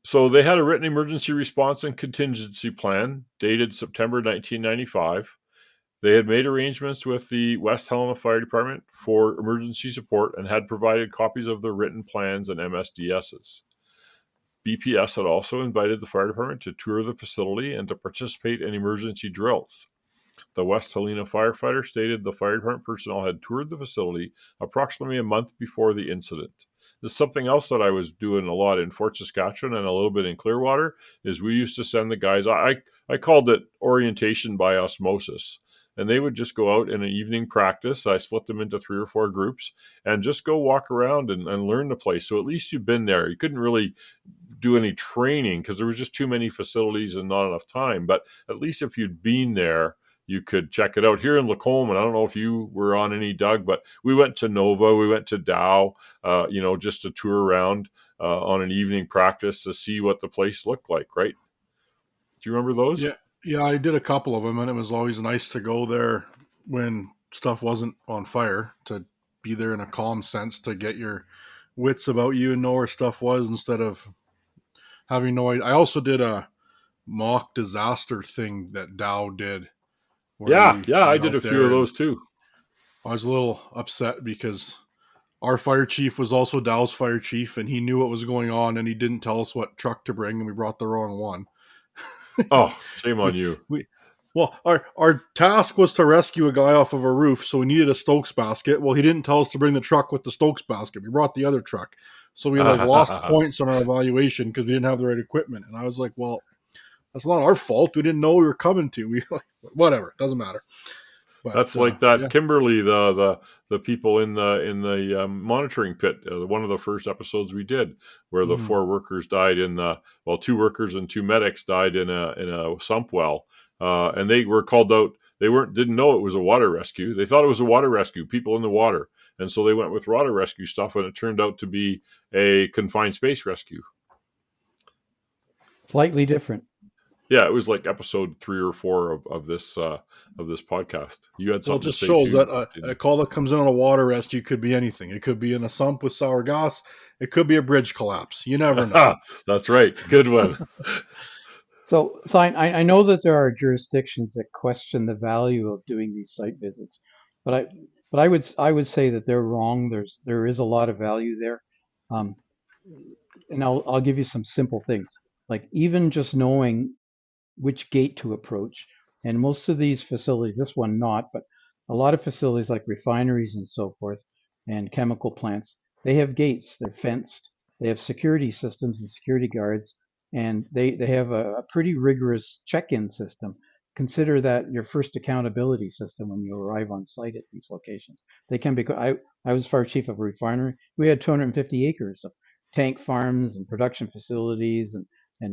so they had a written emergency response and contingency plan dated September 1995. They had made arrangements with the West Helena Fire Department for emergency support and had provided copies of the written plans and MSDSs. BPS had also invited the fire department to tour the facility and to participate in emergency drills. The West Helena firefighter stated the fire department personnel had toured the facility approximately a month before the incident. This is something else that I was doing a lot in Fort Saskatchewan and a little bit in Clearwater, is we used to send the guys, I called it orientation by osmosis. And they would just go out in an evening practice. I split them into 3 or 4 groups and just go walk around and learn the place. So at least you've been there. You couldn't really do any training because there was just too many facilities and not enough time. But at least if you'd been there, you could check it out. Here in Lacombe, and I don't know if you were on any, Doug, but we went to Nova, we went to Dow, just to tour around on an evening practice to see what the place looked like, right? Do you remember those? Yeah, I did a couple of them, and it was always nice to go there when stuff wasn't on fire, to be there in a calm sense, to get your wits about you and know where stuff was instead of having no idea. I also did a mock disaster thing that Dow did. Yeah, I did a few of those too. I was a little upset because our fire chief was also Dow's fire chief, and he knew what was going on, and he didn't tell us what truck to bring, and we brought the wrong one. Oh, shame on you. Well, our task was to rescue a guy off of a roof, so we needed a Stokes basket. Well, he didn't tell us to bring the truck with the Stokes basket. We brought the other truck. So we lost points on our evaluation because we didn't have the right equipment. And I was like, well, that's not our fault. We didn't know we were coming to. Whatever, doesn't matter. But, that's like that. Yeah. Kimberly, the people in the monitoring pit. One of the first episodes we did, where the 4 workers died 2 workers and 2 medics died in a sump well, and they were called out. They didn't know it was a water rescue. They thought it was a water rescue, people in the water, and so they went with water rescue stuff, and it turned out to be a confined space rescue. Slightly different. Yeah, it was like episode 3 or 4 of this podcast. You had something. Well, it just shows that a call that comes in on a water rescue could be anything. It could be in a sump with sour gas. It could be a bridge collapse. You never know. That's right. Good one. So I know that there are jurisdictions that question the value of doing these site visits, but I would say that they're wrong. There is a lot of value there, and I'll give you some simple things, like even just knowing which gate to approach. And most of these facilities, this one not, but a lot of facilities like refineries and so forth and chemical plants, they have gates, they're fenced, they have security systems and security guards, and they have a pretty rigorous check-in system. Consider that your first accountability system when you arrive on site at these locations. They can be, I was fire chief of a refinery. We had 250 acres of tank farms and production facilities and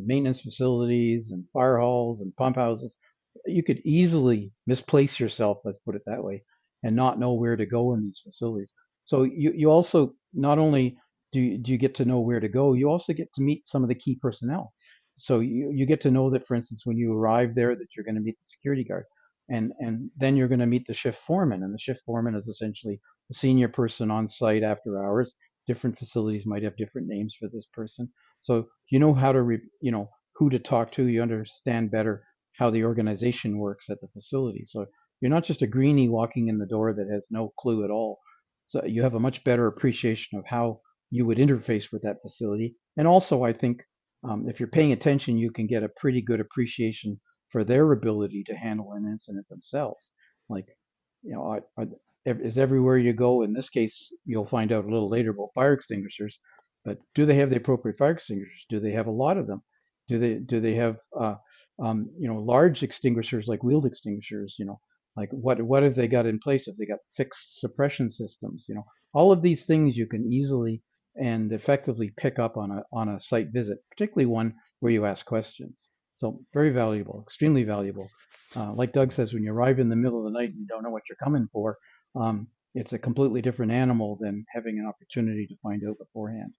maintenance facilities and fire halls and pump houses. You could easily misplace yourself, let's put it that way, and not know where to go in these facilities. So you also, not only do you get to know where to go, you also get to meet some of the key personnel. So you get to know that, for instance, when you arrive there, that you're going to meet the security guard, and then you're going to meet the shift foreman, and the shift foreman is essentially the senior person on site after hours. Different facilities might have different names for this person. So you know how to, who to talk to. You understand better how the organization works at the facility. So you're not just a greenie walking in the door that has no clue at all. So you have a much better appreciation of how you would interface with that facility. And also, I think if you're paying attention, you can get a pretty good appreciation for their ability to handle an incident themselves. Like, is everywhere you go, in this case, you'll find out a little later about fire extinguishers, but do they have the appropriate fire extinguishers? Do they have a lot of them? Do they have large extinguishers like wheeled extinguishers? Like what have they got in place? Have they got fixed suppression systems? All of these things you can easily and effectively pick up on a site visit, particularly one where you ask questions. So very valuable, extremely valuable. Like Doug says, when you arrive in the middle of the night and you don't know what you're coming for, it's a completely different animal than having an opportunity to find out beforehand.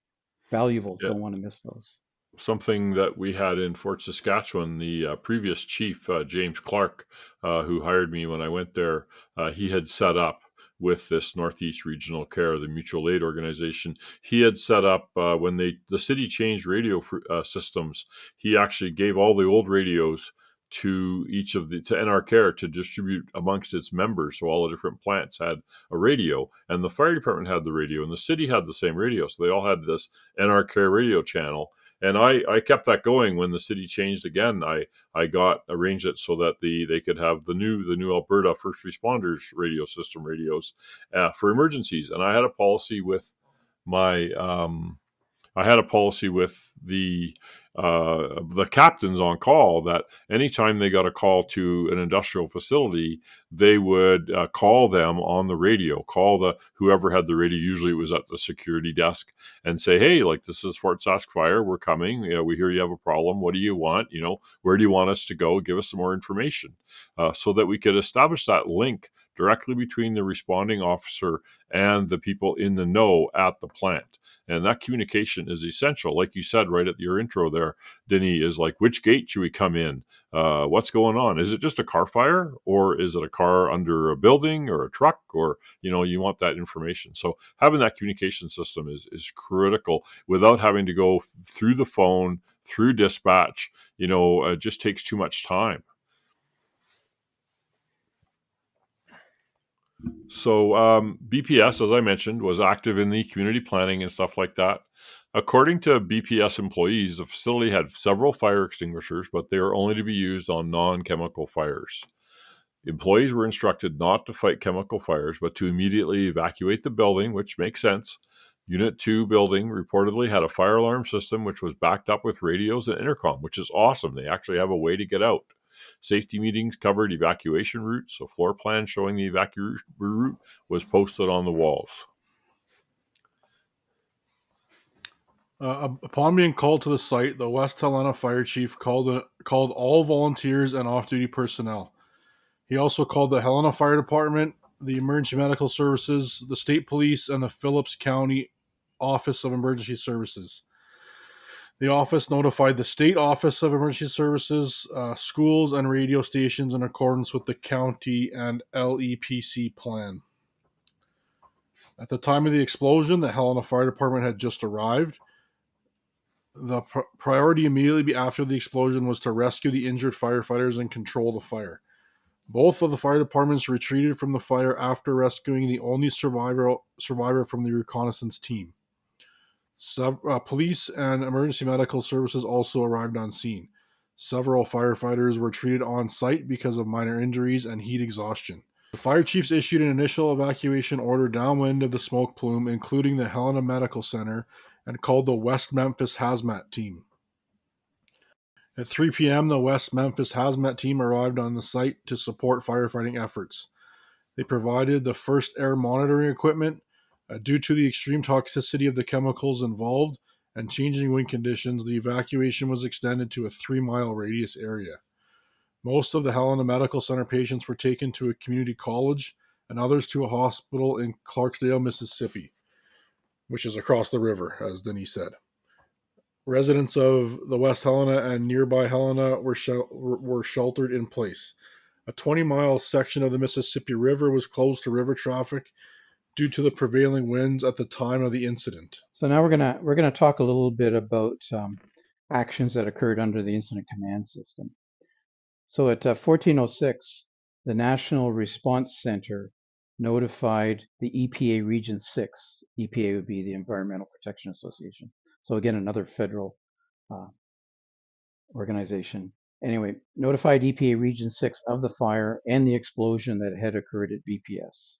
Valuable. Yeah. Don't want to miss those. Something that we had in Fort Saskatchewan, the previous chief, James Clark, who hired me when I went there, he had set up with this Northeast Regional Care, the mutual aid organization. He had set up when the city changed radio systems. He actually gave all the old radios to each of the to NR to distribute amongst its members. So all the different plants had a radio, and the fire department had the radio, and the city had the same radio. So they all had this NR radio channel. And I kept that going when the city changed again. I got arranged it so that they could have the new Alberta First Responders radio system radios for emergencies. And I had a policy with my I had a policy with the captains on call that anytime they got a call to an industrial facility, they would call them on the radio, call the whoever had the radio. Usually it was at the security desk, and say, "Hey, like this is Fort Sask Fire. We're coming. We hear you have a problem. What do you want? Where do you want us to go? Give us some more information," so that we could establish that link directly between the responding officer and the people in the know at the plant. And that communication is essential. Like you said right at your intro there, Denny, is like, which gate should we come in? What's going on? Is it just a car fire, or is it a car under a building or a truck? Or, you want that information. So having that communication system is critical without having to go through the phone, through dispatch. It just takes too much time. So BPS, as I mentioned, was active in the community planning and stuff like that. According to BPS employees, the facility had several fire extinguishers, but they were only to be used on non-chemical fires. Employees were instructed not to fight chemical fires, but to immediately evacuate the building, which makes sense. Unit 2 building reportedly had a fire alarm system, which was backed up with radios and intercom, which is awesome. They actually have a way to get out. Safety meetings covered evacuation routes. A floor plan showing the evacuation route was posted on the walls. Upon being called to the site, the West Helena fire chief called all volunteers and off-duty personnel. He also called the Helena Fire Department, the Emergency Medical Services, the State Police, and the Phillips County Office of Emergency Services. The office notified the State Office of Emergency Services, schools, and radio stations in accordance with the county and LEPC plan. At the time of the explosion, the Helena Fire Department had just arrived. The priority immediately after the explosion was to rescue the injured firefighters and control the fire. Both of the fire departments retreated from the fire after rescuing the only survivor from the reconnaissance team. Police and emergency medical services also arrived on scene. Several firefighters were treated on site because of minor injuries and heat exhaustion. The fire chiefs issued an initial evacuation order downwind of the smoke plume, including the Helena Medical Center, and called the West Memphis Haz Mat team. At 3 p.m., the West Memphis Haz Mat team arrived on the site to support firefighting efforts. They provided the first air monitoring equipment. Due to the extreme toxicity of the chemicals involved and changing wind conditions, the evacuation was extended to a 3-mile radius area. Most of the Helena Medical Center patients were taken to a community college and others to a hospital in Clarksdale, Mississippi, which is across the river, as Denise said. Residents of the West Helena and nearby Helena were sheltered in place. A 20-mile section of the Mississippi River was closed to river traffic due to the prevailing winds at the time of the incident. So now we're gonna talk a little bit about actions that occurred under the incident command system. So at 1406, the National Response Center notified the EPA Region 6. EPA would be the Environmental Protection Association. So again, another federal organization. Anyway, notified EPA Region 6 of the fire and the explosion that had occurred at BPS.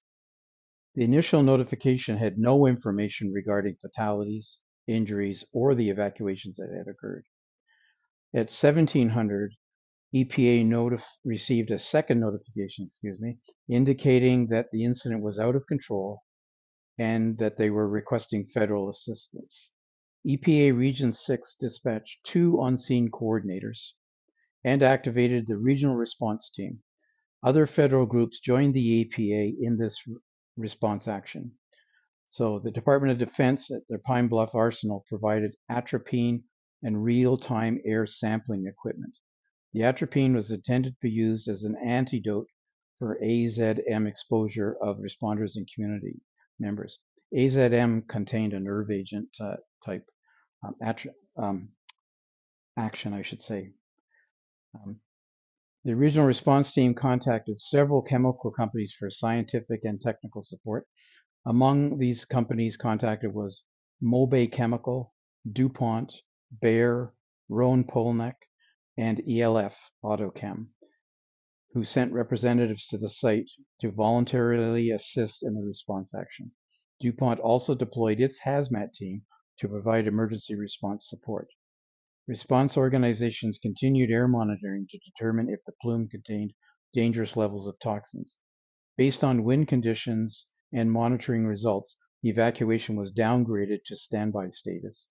The initial notification had no information regarding fatalities, injuries, or the evacuations that had occurred. At 1700, EPA received a second notification, indicating that the incident was out of control and that they were requesting federal assistance. EPA Region 6 dispatched 2 on-scene coordinators and activated the regional response team. Other federal groups joined the EPA in this response action. So the Department of Defense at their Pine Bluff Arsenal provided atropine and real-time air sampling equipment. The atropine was intended to be used as an antidote for AZM exposure of responders and community members. AZM contained a nerve agent type action, I should say. The regional response team contacted several chemical companies for scientific and technical support. Among these companies contacted was Mobay Chemical, DuPont, Bayer, Rhone-Poulenc, and ELF Autochem, who sent representatives to the site to voluntarily assist in the response action. DuPont also deployed its Haz Mat team to provide emergency response support. Response organizations continued air monitoring to determine if the plume contained dangerous levels of toxins. Based on wind conditions and monitoring results, the evacuation was downgraded to standby status.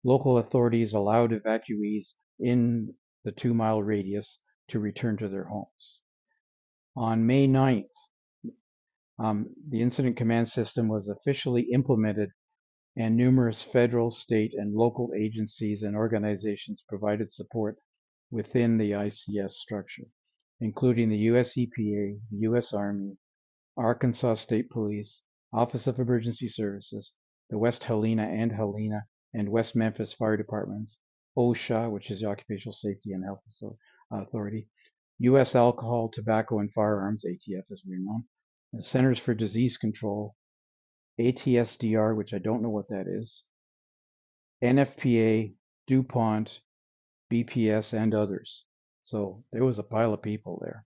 Local authorities allowed evacuees in the 2-mile radius to return to their homes. On May 9th, the incident command system was officially implemented, and numerous federal, state, and local agencies and organizations provided support within the ICS structure, including the US EPA, the US Army, Arkansas State Police, Office of Emergency Services, the West Helena and West Memphis Fire Departments, OSHA, which is the Occupational Safety and Health Authority, US Alcohol, Tobacco, and Firearms, ATF as we're known, the Centers for Disease Control, ATSDR, which I don't know what that is, NFPA, DuPont, BPS, and others. So there was a pile of people there.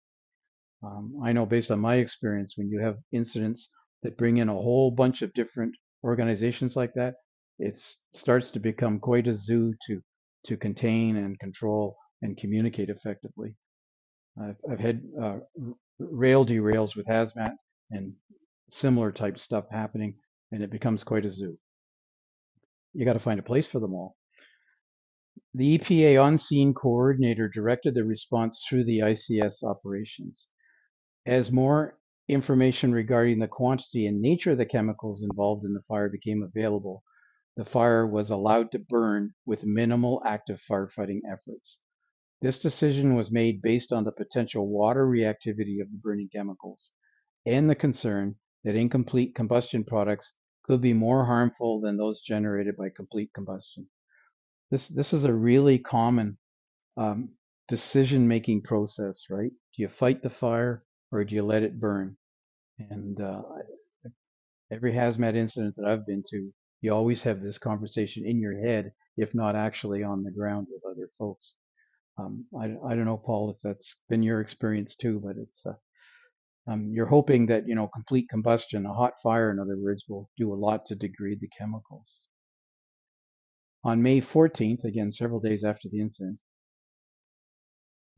I know based on my experience, when you have incidents that bring in a whole bunch of different organizations like that, it starts to become quite a zoo to contain and control and communicate effectively. I've had rail derails with Haz Mat and similar type stuff happening, and it becomes quite a zoo. You got to find a place for them all. The EPA on-scene coordinator directed the response through the ICS operations. As more information regarding the quantity and nature of the chemicals involved in the fire became available, the fire was allowed to burn with minimal active firefighting efforts. This decision was made based on the potential water reactivity of the burning chemicals and the concern that incomplete combustion products could be more harmful than those generated by complete combustion. This is a really common decision-making process, right? Do you fight the fire or do you let it burn? And every hazmat incident that I've been to, you always have this conversation in your head, if not actually on the ground with other folks. I don't know, Paul, if that's been your experience too, but it's you're hoping that complete combustion, a hot fire, in other words, will do a lot to degrade the chemicals. On May 14th, again several days after the incident,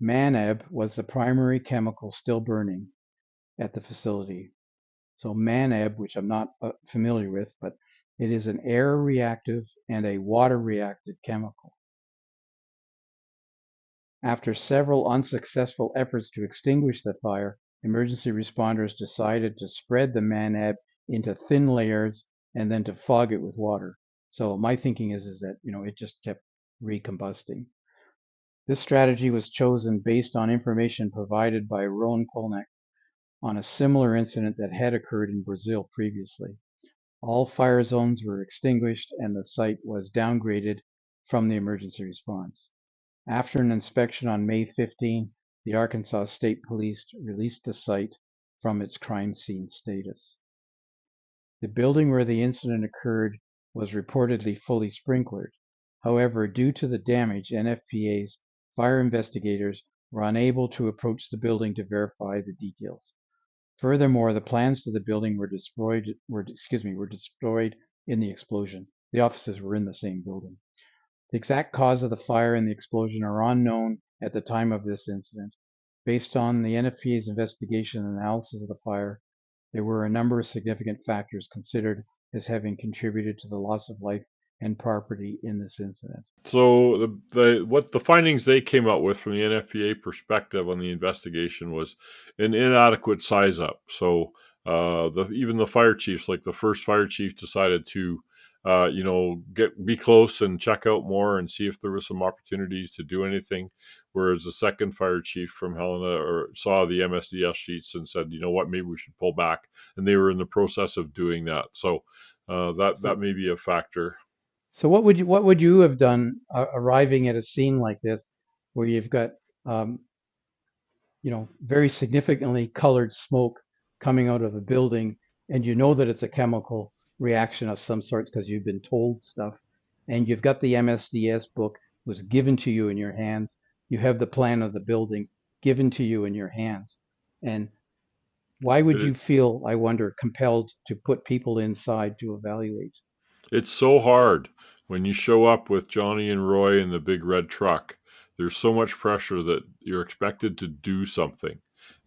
MANAB was the primary chemical still burning at the facility. So MANAB, which I'm not familiar with, but it is an air reactive and a water reactive chemical. After several unsuccessful efforts to extinguish the fire, emergency responders decided to spread the MANAB into thin layers and then to fog it with water. So my thinking is that it just kept recombusting. This strategy was chosen based on information provided by Rhone-Poulenc on a similar incident that had occurred in Brazil previously. All fire zones were extinguished and the site was downgraded from the emergency response. After an inspection on May 15, the Arkansas State Police released the site from its crime scene status. The building where the incident occurred was reportedly fully sprinklered. However, due to the damage, NFPA's fire investigators were unable to approach the building to verify the details. Furthermore, the plans to the building were destroyed in the explosion. The offices were in the same building. The exact cause of the fire and the explosion are unknown at the time of this incident. Based on the NFPA's investigation and analysis of the fire, there were a number of significant factors considered as having contributed to the loss of life and property in this incident. So the findings they came out with from the NFPA perspective on the investigation was an inadequate size up. So even the fire chiefs, like the first fire chief, decided to be close and check out more and see if there was some opportunities to do anything. Whereas the second fire chief from Helena saw the MSDS sheets and said, you know what, maybe we should pull back. And they were in the process of doing that. So that may be a factor. So what would you have done arriving at a scene like this, where you've got very significantly colored smoke coming out of a building, and you know that it's a chemical reaction of some sort because you've been told stuff, and you've got the MSDS book was given to you in your hands. You have the plan of the building given to you in your hands. And why would It, you feel, I wonder, compelled to put people inside to evaluate? it's so hard when you show up with Johnny and Roy in the big red truck. There's so much pressure that you're expected to do something.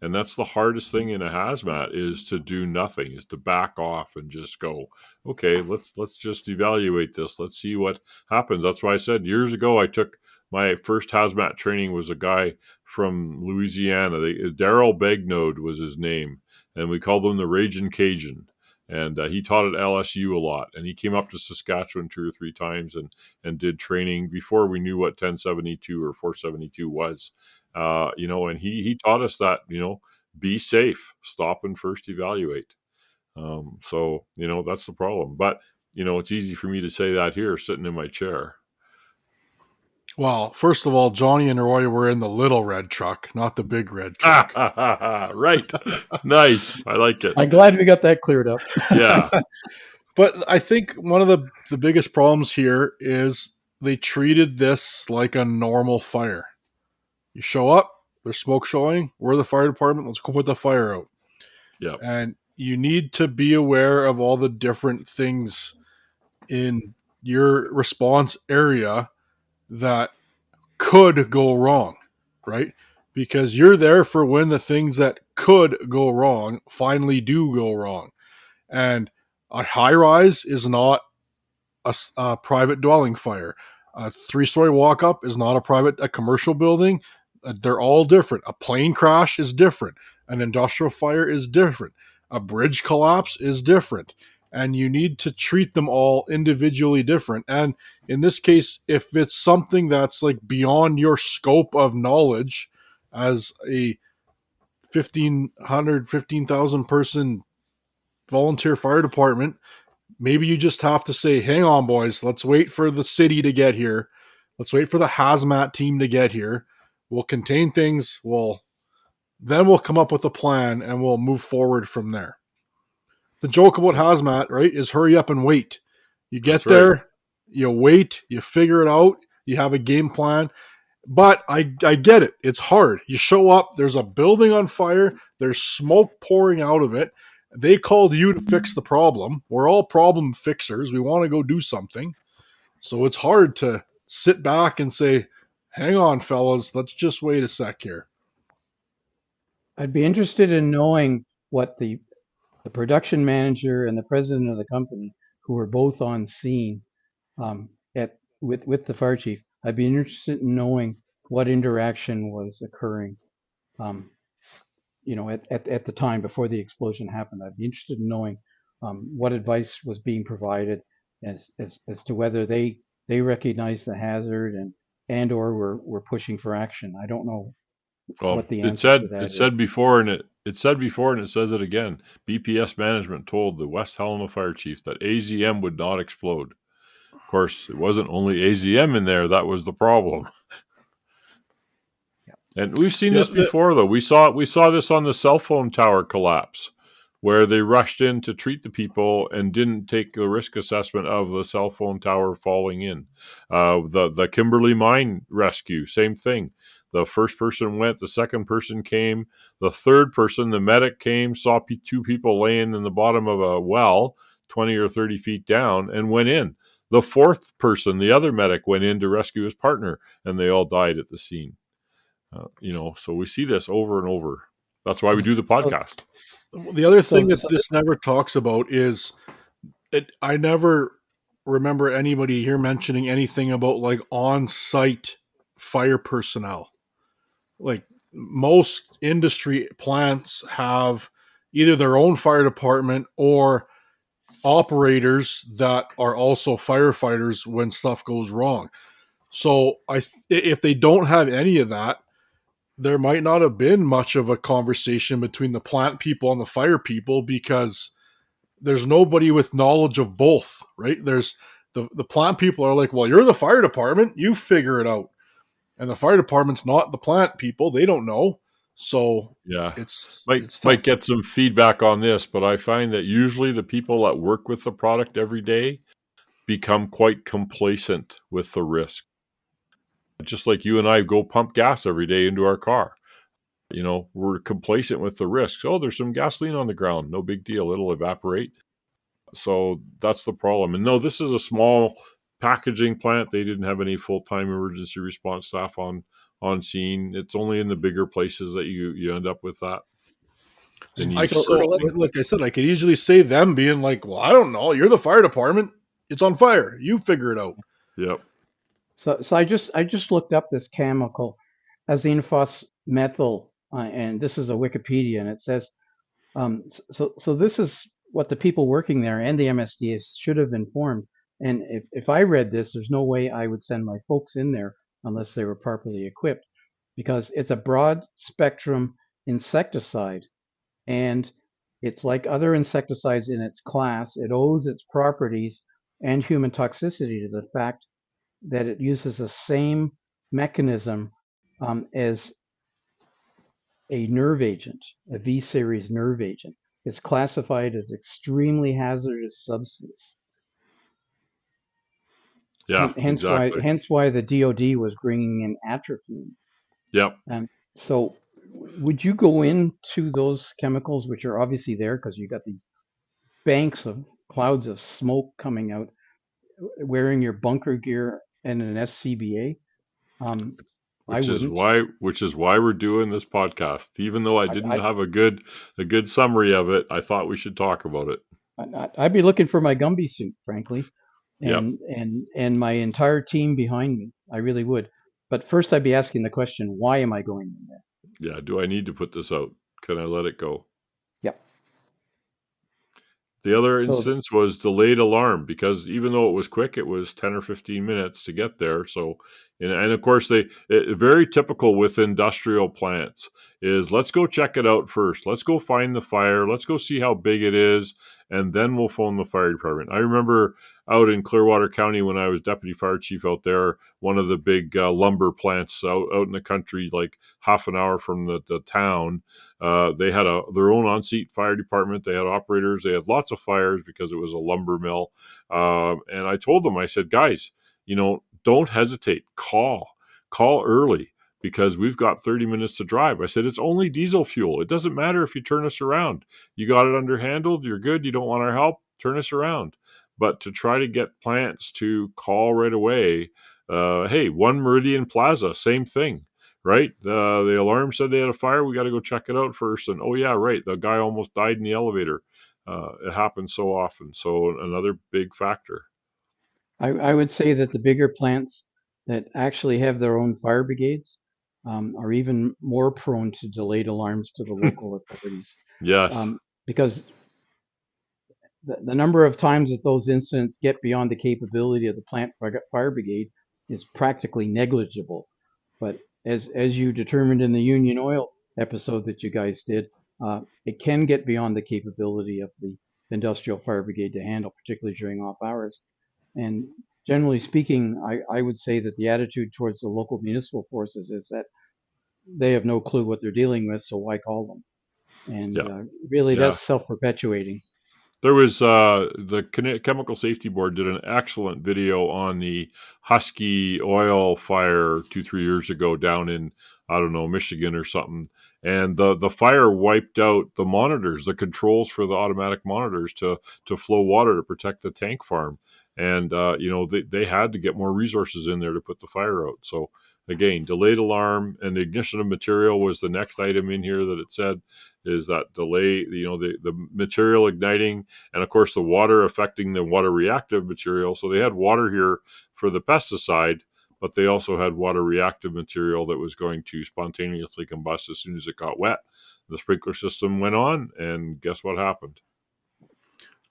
And that's the hardest thing in a hazmat is to do nothing, is to back off and just go, okay, let's just evaluate this. Let's see what happens. That's why I said years ago I took my first hazmat training was a guy from Louisiana. Daryl Begnode was his name, and we called him the Raging Cajun. And he taught at LSU a lot, and he came up to Saskatchewan 2 or 3 times and did training before we knew what 1072 or 472 was. And he taught us that, be safe, stop and first evaluate. So that's the problem. But it's easy for me to say that here, sitting in my chair. Well, first of all, Johnny and Roy were in the little red truck, not the big red truck. Right. Nice. I like it. I'm glad we got that cleared up. Yeah. But I think one of the biggest problems here is they treated this like a normal fire. You show up, there's smoke showing, we're the fire department, let's go put the fire out. Yeah. And you need to be aware of all the different things in your response area that could go wrong, right? Because you're there for when the things that could go wrong finally do go wrong. And a high rise is not a private dwelling fire. A 3-story walk up is not a commercial building. They're all different. A plane crash is different. An industrial fire is different. A bridge collapse is different. And you need to treat them all individually different. And in this case, if it's something that's like beyond your scope of knowledge as a 15,000 person volunteer fire department, maybe you just have to say, hang on, boys, let's wait for the city to get here. Let's wait for the hazmat team to get here. We'll contain things. Then we'll come up with a plan and we'll move forward from there. The joke about hazmat, right, is hurry up and wait. You get there, you wait, you figure it out, you have a game plan. But I get it. It's hard. You show up, there's a building on fire, there's smoke pouring out of it. They called you to fix the problem. We're all problem fixers. We want to go do something. So it's hard to sit back and say, hang on, fellas, let's just wait a sec here. I'd be interested in knowing what the production manager and the president of the company, who were both on scene with the fire chief, I'd be interested in knowing what interaction was occurring. At the time before the explosion happened. I'd be interested in knowing what advice was being provided as to whether they recognized the hazard and or were pushing for action. I don't know what the answer to that is. It said before, and it says it again. BPS management told the West Helena fire chief that AZM would not explode. Of course, it wasn't only AZM in there. That was the problem. And we've seen this before, though. We saw this on the cell phone tower collapse, where they rushed in to treat the people and didn't take the risk assessment of the cell phone tower falling in. The Kimberley mine rescue, same thing. The first person went, the second person came, the third person, the medic came, saw 2 people laying in the bottom of a well, 20 or 30 feet down, and went in. The fourth person, the other medic, went in to rescue his partner, and they all died at the scene. So we see this over and over. That's why we do the podcast. The other thing that this never talks about is I never remember anybody here mentioning anything about like on-site fire personnel. Like most industry plants have either their own fire department or operators that are also firefighters when stuff goes wrong. So if they don't have any of that, there might not have been much of a conversation between the plant people and the fire people because there's nobody with knowledge of both, right? There's the plant people are like, well, you're the fire department, you figure it out. And the fire department's not the plant people. They don't know. So Yeah. it's Might tough. get some feedback on this, but I find that usually the people that work with the product every day become quite complacent with the risk. Just like you and I go pump gas every day into our car. We're complacent with the risks. Oh, there's some gasoline on the ground. No big deal. It'll evaporate. So that's the problem. And no, this is a small packaging plant. They didn't have any full-time emergency response staff on scene. It's only in the bigger places that you end up with that. The need So let, like I said, I could easily say them being like, well, I don't know. You're the fire department. It's on fire. You figure it out. Yep. so I just looked up this chemical, azenophos methyl, and this is a Wikipedia, and it says so this is what the people working there and the MSDA should have informed. And if I read this, there's no way I would send my folks in there unless they were properly equipped, because it's a broad spectrum insecticide, and it's like other insecticides in its class. It owes its properties and human toxicity to the fact that it uses the same mechanism as a nerve agent, a V series nerve agent. It's classified as extremely hazardous substance. Yeah, Hence why, exactly. the DoD was bringing in atropine. Yep. So, would you go into those chemicals, which are obviously there because you got these banks of clouds of smoke coming out, wearing your bunker gear and an SCBA? I Which is wouldn't. why we're doing this podcast. Even though I didn't I, have a good summary of it, I thought we should talk about it. I'd be looking for my Gumby suit, frankly, Yep. and my entire team behind me. I really would. But first, I'd be asking the question, why am I going in there? Yeah. Do I need to put this out? Can I let it go? Yep. The other So instance was delayed alarm, because even though it was quick, it was 10 or 15 minutes to get there. So, and of course, very typical with industrial plants is, let's go check it out first. Let's go find the fire. Let's go see how big it is. And then we'll phone the fire department. I remember out in Clearwater County when I was deputy fire chief out there, one of the big lumber plants out in the country, like half an hour from the town. They had their own on-seat fire department. They had operators. They had lots of fires because it was a lumber mill. And I told them, I said, guys, don't hesitate. Call early, because we've got 30 minutes to drive. I said, it's only diesel fuel. It doesn't matter if you turn us around. You got it underhandled. You're good. You don't want our help. Turn us around. But to try to get plants to call right away, hey, One Meridian Plaza, same thing. Right? The alarm said they had a fire. We got to go check it out first. And oh, yeah, right. The guy almost died in the elevator. It happens so often. So another big factor. I would say that the bigger plants that actually have their own fire brigades are even more prone to delayed alarms to the local authorities, Yes. because the number of times that those incidents get beyond the capability of the plant fire brigade is practically negligible. But as you determined in the Union Oil episode that you guys did, it can get beyond the capability of the industrial fire brigade to handle, particularly during off hours. And generally speaking, I would say that the attitude towards the local municipal forces is that they have no clue what they're dealing with, so why call them? And Yeah. really, Yeah. that's self-perpetuating. There was the Chemical Safety Board did an excellent video on the Husky oil fire 2-3 years ago down in, I don't know, Michigan or something. And the fire wiped out the monitors, the controls for the automatic monitors to flow water to protect the tank farm. And they had to get more resources in there to put the fire out. So again, delayed alarm and the ignition of material was the next item in here that it said, is that delay, the material igniting, and of course the water affecting the water reactive material. So they had water here for the pesticide, but they also had water reactive material that was going to spontaneously combust as soon as it got wet. The sprinkler system went on, and guess what happened?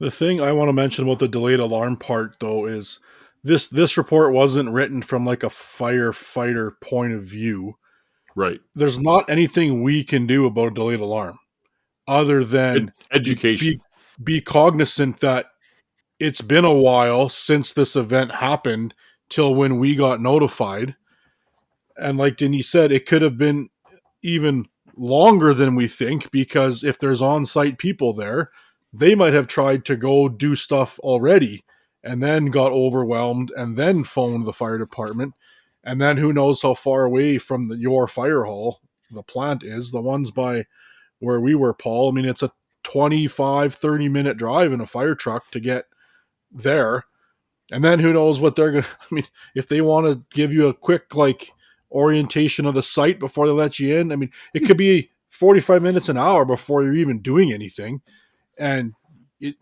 The thing I want to mention about the delayed alarm part, though, is this report wasn't written from like a firefighter point of view. Right. There's not anything we can do about a delayed alarm other than Education. be cognizant that it's been a while since this event happened till when we got notified. And like Denise said, it could have been even longer than we think, because if there's on-site people there, they might have tried to go do stuff already and then got overwhelmed and then phoned the fire department. And then who knows how far away from your fire hall the plant is. The ones by where we were, Paul, I mean, it's a 25-30 minute drive in a fire truck to get there. And then who knows what they're going to, I mean, if they want to give you a quick, like, orientation of the site before they let you in, I mean, it could be 45 minutes, an hour before you're even doing anything. And,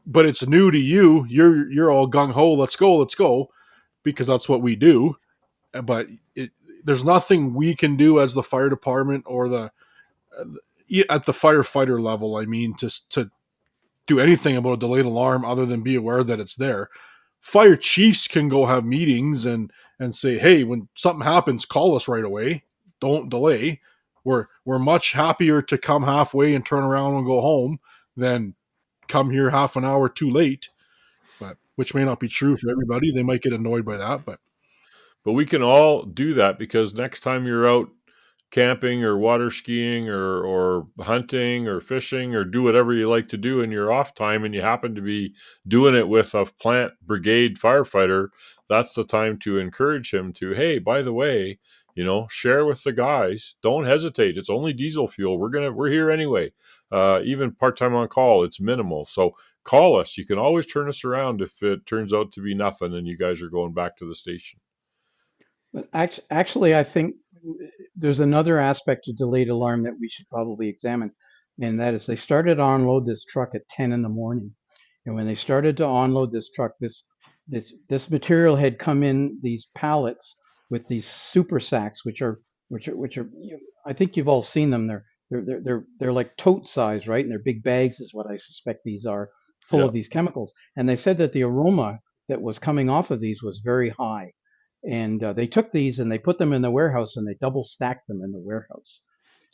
but it's new to you. You're all gung ho. Let's go, because that's what we do. But there's nothing we can do as the fire department or at the firefighter level. I mean, to do anything about a delayed alarm other than be aware that it's there. Fire chiefs can go have meetings and say, hey, when something happens, call us right away. Don't delay. We're much happier to come halfway and turn around and go home than come here half an hour too late. But which may not be true for everybody. They might get annoyed by that, but we can all do that, because next time you're out camping or water skiing or hunting or fishing or do whatever you like to do in your off time, and you happen to be doing it with a plant brigade firefighter, that's the time to encourage him to, hey, by the way, share with the guys. Don't hesitate. It's only diesel fuel. We're here anyway. Even part-time on call, it's minimal. So call us. You can always turn us around if it turns out to be nothing and you guys are going back to the station. But actually, I think there's another aspect to delayed alarm that we should probably examine, and that is they started to unload this truck at 10 in the morning, and when they started to unload this truck, this material had come in these pallets with these super sacks, I think you've all seen them. They're like tote size, right? And they're big bags, is what I suspect these are, full Yeah. of these chemicals. And they said that the aroma that was coming off of these was very high. And they took these and they put them in the warehouse and they double stacked them in the warehouse.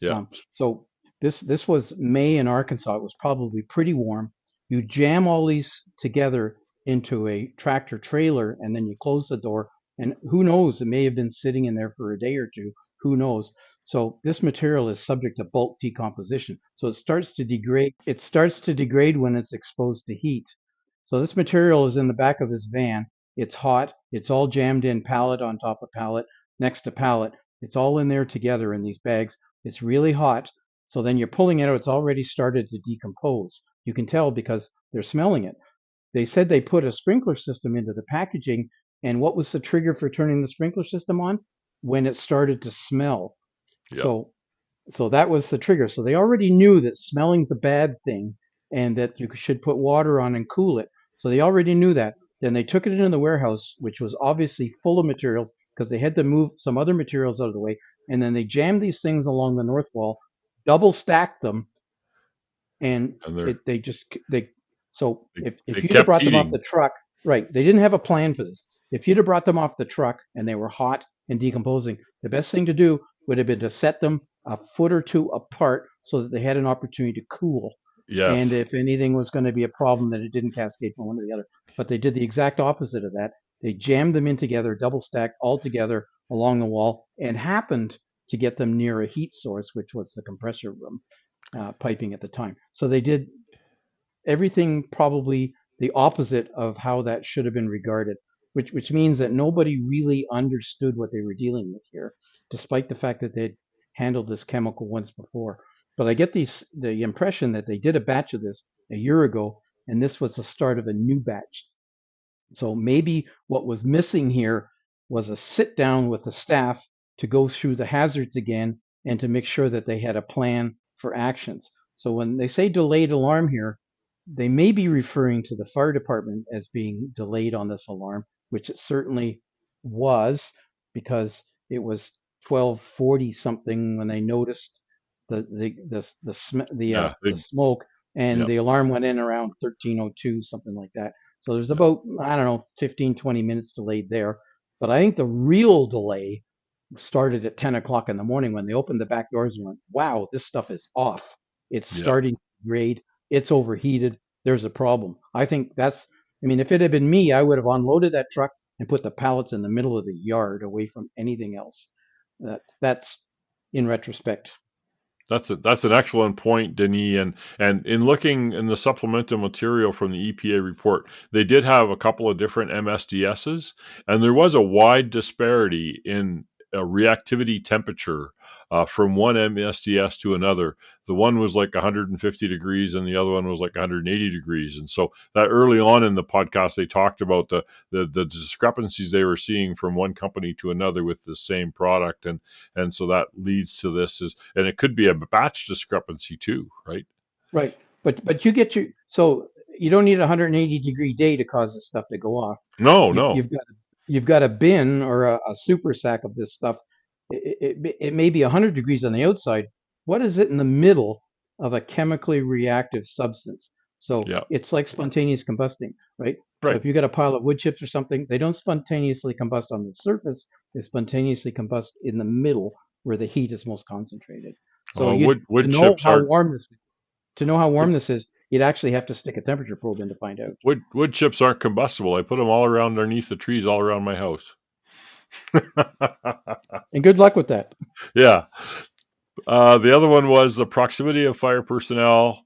Yeah. So this was May in Arkansas. It was probably pretty warm. You jam all these together into a tractor trailer and then you close the door. And who knows? It may have been sitting in there for a day or two. Who knows? So this material is subject to bulk decomposition. So it starts to degrade. It starts to degrade when it's exposed to heat. So this material is in the back of his van. It's hot. It's all jammed in, pallet on top of pallet, next to pallet. It's all in there together in these bags. It's really hot. So then you're pulling it out. It's already started to decompose. You can tell because they're smelling it. They said they put a sprinkler system into the packaging. And what was the trigger for turning the sprinkler system on? When it started to smell. Yeah. So that was the trigger. So they already knew that smelling's a bad thing and that you should put water on and cool it. So they already knew that. Then they took it into the warehouse, which was obviously full of materials because they had to move some other materials out of the way. And then they jammed these things along the north wall, double stacked them, and so if you'd have kept brought them off heating. the truck, right? They didn't have a plan for this. If you'd have brought them off the truck and they were hot and decomposing, the best thing to do would have been to set them a foot or two apart so that they had an opportunity to cool. Yes. And if anything was going to be a problem, that it didn't cascade from one to the other. But they did the exact opposite of that. They jammed them in together, double stacked all together along the wall, and happened to get them near a heat source, which was the compressor room piping at the time. So they did everything probably the opposite of how that should have been regarded, which means that nobody really understood what they were dealing with here, despite the fact that they'd handled this chemical once before. But I get the impression that they did a batch of this a year ago, and this was the start of a new batch. So maybe what was missing here was a sit down with the staff to go through the hazards again and to make sure that they had a plan for actions. So when they say delayed alarm here, they may be referring to the fire department as being delayed on this alarm, which it certainly was, because it was 12:40 something when they noticed the smoke, and the alarm went in around 13:02, something like that. So there's about, I don't know, 15, 20 minutes delayed there. But I think the real delay started at 10 o'clock in the morning when they opened the back doors and went, wow, this stuff is off. It's starting to degrade. It's overheated. There's a problem. I think if it had been me, I would have unloaded that truck and put the pallets in the middle of the yard away from anything else. That's in retrospect. That's an excellent point, Denis. And in looking in the supplemental material from the EPA report, they did have a couple of different MSDSs, and there was a wide disparity in reactivity temperature from one MSDS to another. The one was like 150 degrees, and the other one was like 180 degrees. And so that early on in the podcast, they talked about the discrepancies they were seeing from one company to another with the same product, and so that leads to this is, and it could be a batch discrepancy too, right? Right. But so you don't need a 180-degree day to cause this stuff to go off. No, You, no. you've got a bin or a super sack of this stuff. It may be 100 degrees on the outside. What is it in the middle of a chemically reactive substance? So Yeah, it's like spontaneous combusting, right? So right. if you got a pile of wood chips or something, they don't spontaneously combust on the surface. They spontaneously combust in the middle where the heat is most concentrated. So Oh, you wood chips aren't to know how wood, warm this is, you'd actually have to stick a temperature probe in to find out. wood chips aren't combustible. I put them all around underneath the trees all around my house. And good luck with that. Yeah. The other one was the proximity of fire personnel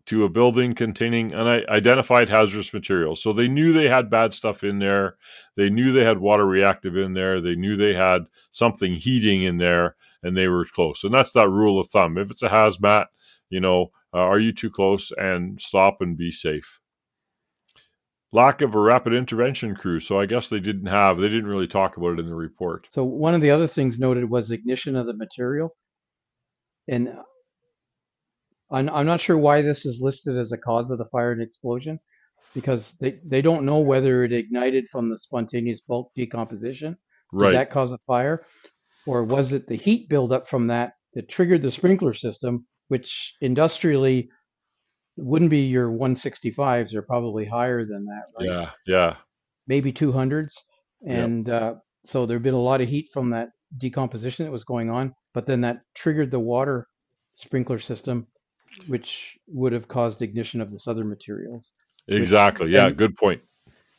to a building containing unidentified hazardous materials. So they knew they had bad stuff in there. They knew they had water reactive in there. They knew they had something heating in there, and they were close. And that's that rule of thumb. If it's a hazmat, are you too close? And stop and be safe. Lack of a rapid intervention crew. So I guess they didn't really talk about it in the report. So one of the other things noted was ignition of the material. And I'm not sure why this is listed as a cause of the fire and explosion, because they don't know whether it ignited from the spontaneous bulk decomposition. Did Right. that cause a fire? Or was it the heat buildup from that triggered the sprinkler system, which industrially wouldn't be your 165s, they're probably higher than that, right? Yeah. Yeah. Maybe 200s. Yep. And so there'd been a lot of heat from that decomposition that was going on, but then that triggered the water sprinkler system, which would have caused ignition of this other materials, which Exactly. Yeah. then Good point.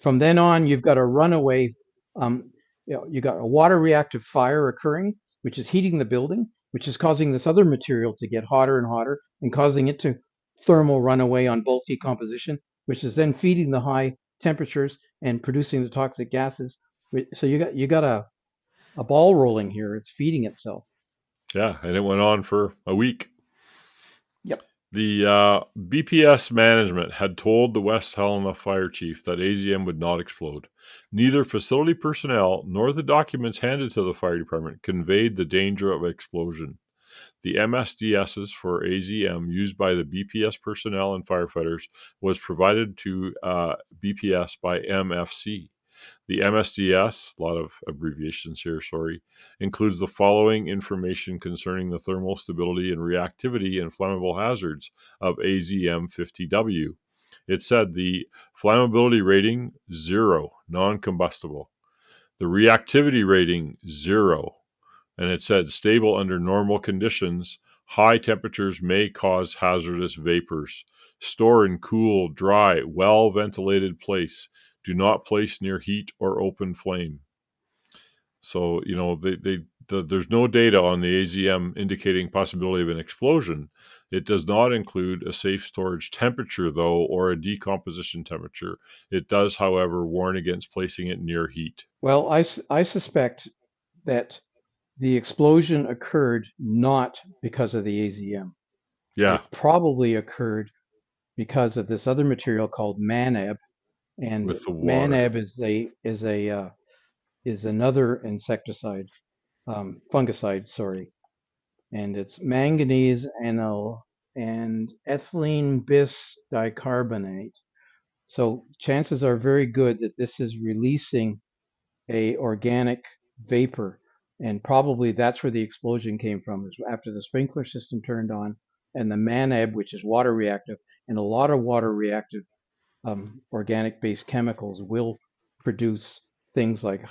from then on, you've got a runaway, um, you got a water reactive fire occurring, which is heating the building, which is causing this other material to get hotter and hotter and causing it to thermal runaway on bulk decomposition, which is then feeding the high temperatures and producing the toxic gases. So you got a ball rolling here. It's feeding itself. Yeah. And it went on for a week. Yep. The BPS management had told the West Helena fire chief that AZM would not explode. Neither facility personnel nor the documents handed to the fire department conveyed the danger of explosion. The MSDSs for AZM used by the BPS personnel and firefighters was provided to BPS by MFC. The MSDS, a lot of abbreviations here, sorry, includes the following information concerning the thermal stability and reactivity and flammable hazards of AZM 50W. It said the flammability rating 0, non combustible. The reactivity rating 0. And it said stable under normal conditions. High temperatures may cause hazardous vapors. Store in cool, dry, well ventilated place. Do not place near heat or open flame. So, there's no data on the AZM indicating possibility of an explosion. It does not include a safe storage temperature, though, or a decomposition temperature. It does, however, warn against placing it near heat. Well, I suspect that the explosion occurred not because of the AZM. Yeah, It probably occurred because of this other material called manab, and with the water. manab is another insecticide, fungicide, sorry, and it's manganese and ethylene bis dicarbonate. So chances are very good that this is releasing a organic vapor, and probably that's where the explosion came from, is after the sprinkler system turned on and the manab, which is water reactive, and a lot of water reactive organic based chemicals will produce things like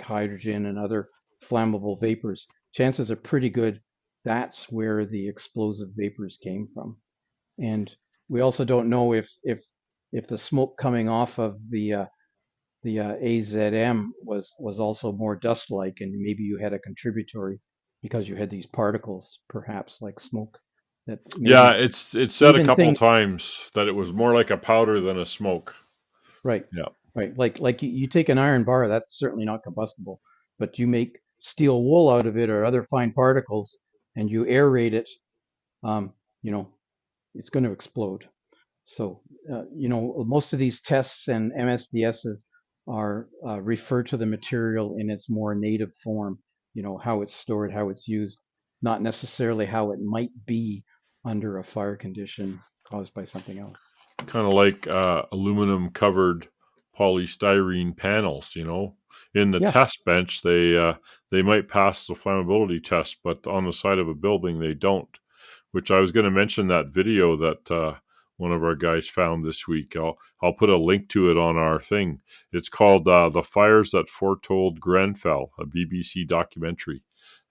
hydrogen and other flammable vapors. Chances are pretty good that's where the explosive vapors came from. And we also don't know if the smoke coming off of the AZM was also more dust-like, and maybe you had a contributory because you had these particles, perhaps like smoke, that Yeah, maybe it's said a even couple things. times that it was more like a powder than a smoke. Right, Yeah. right. Like you take an iron bar, that's certainly not combustible, but you make steel wool out of it or other fine particles, and you aerate it. Um, you know, it's going to explode. So, most of these tests and MSDSs are refer to the material in its more native form, how it's stored, how it's used, not necessarily how it might be under a fire condition caused by something else. Kind of like aluminum covered polystyrene panels, In the Yeah. test bench, they might pass the flammability test, but on the side of a building, they don't. Which I was going to mention that video that one of our guys found this week. I'll put a link to it on our thing. It's called "The Fires That Foretold Grenfell," a BBC documentary.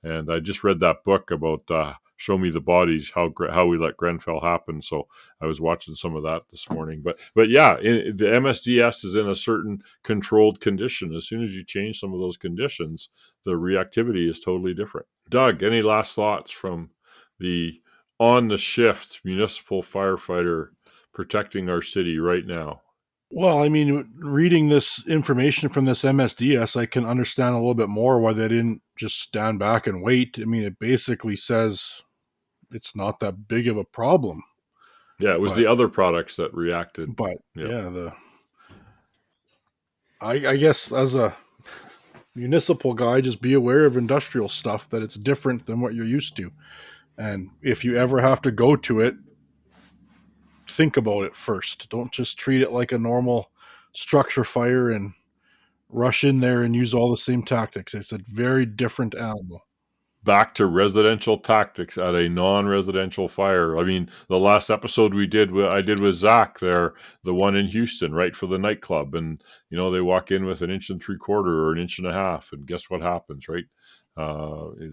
And I just read that book about "Show Me the Bodies," how we let Grenfell happen. So I was watching some of that this morning. But yeah, the MSDS is in a certain controlled condition. As soon as you change some of those conditions, the reactivity is totally different. Doug, any last thoughts from the on the shift municipal firefighter protecting our city right now? Well, I mean, reading this information from this MSDS, I can understand a little bit more why they didn't just stand back and wait. I mean, it basically says it's not that big of a problem. Yeah, it was But the other products that reacted. Yeah. yeah, I guess as a municipal guy, just be aware of industrial stuff, that it's different than what you're used to. And if you ever have to go to it, think about it first. Don't just treat it like a normal structure fire and rush in there and use all the same tactics. It's a very different animal. Back to residential tactics at a non-residential fire. I mean, the last episode I did with Zach there, the one in Houston, right for the nightclub, and they walk in with 1.75 inches or 1.5 inches, and guess what happens, right?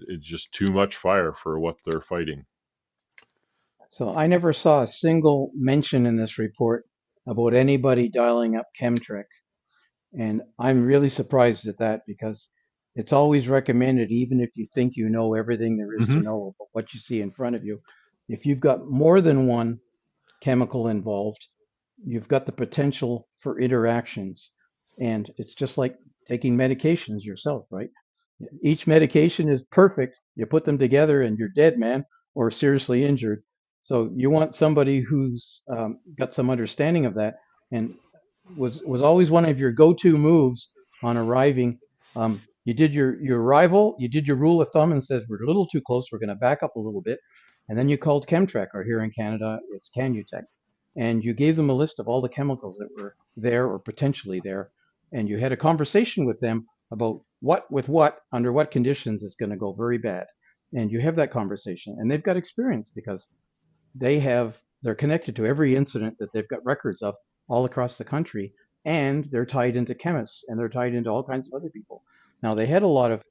It's just too much fire for what they're fighting. So I never saw a single mention in this report about anybody dialing up Chemtrek. And I'm really surprised at that because it's always recommended, even if you think you know everything there is to Mm-hmm. know about what you see in front of you, if you've got more than one chemical involved, you've got the potential for interactions. And it's just like taking medications yourself, right? Each medication is perfect. You put them together and you're dead, man, or seriously injured. So you want somebody who's got some understanding of that, and was always one of your go-to moves on arriving. You did your arrival, you did your rule of thumb and says we're a little too close, we're going to back up a little bit, and then you called Chemtrek, or here in Canada it's Canutech, and you gave them a list of all the chemicals that were there or potentially there, and you had a conversation with them about what with what under what conditions is going to go very bad, and you have that conversation, and they've got experience because they're connected to every incident that they've got records of all across the country, and they're tied into chemists and they're tied into all kinds of other people. Now they had a lot of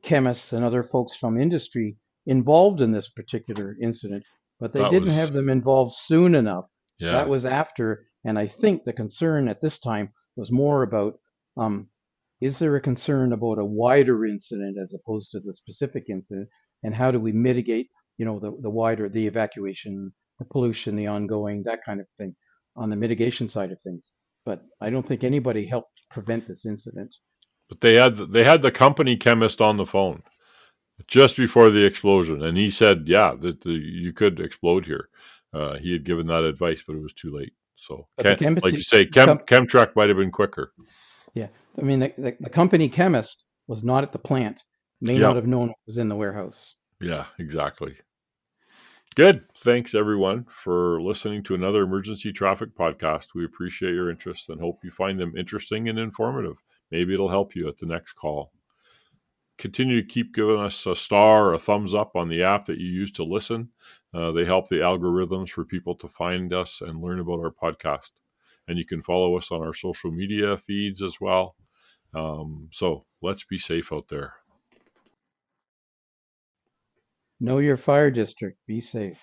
chemists and other folks from industry involved in this particular incident, but they That didn't was have them involved soon enough. That Yeah. was after, and I think the concern at this time was more about um, is there a concern about a wider incident as opposed to the specific incident, and how do we mitigate, the wider, the evacuation, the pollution, the ongoing, that kind of thing, on the mitigation side of things. But I don't think anybody helped prevent this incident. But they had the company chemist on the phone just before the explosion, and he said, "Yeah, that you could explode here." He had given that advice, but it was too late. So, But the like you chemist, say, Chemtrack might have been quicker. yeah, I mean, the company chemist was not at the plant, may Yeah, not have known it was in the warehouse. yeah, exactly. Good. Thanks everyone for listening to another emergency traffic podcast. We appreciate your interest and hope you find them interesting and informative. Maybe it'll help you at the next call. Continue to keep giving us a star or a thumbs up on the app that you use to listen. They help the algorithms for people to find us and learn about our podcast. And you can follow us on our social media feeds as well. So let's be safe out there. Know your fire district. Be safe.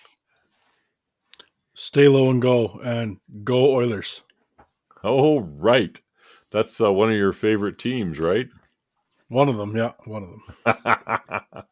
Stay low and go Oilers. Oh, right. That's one of your favorite teams, right? One of them, yeah, one of them.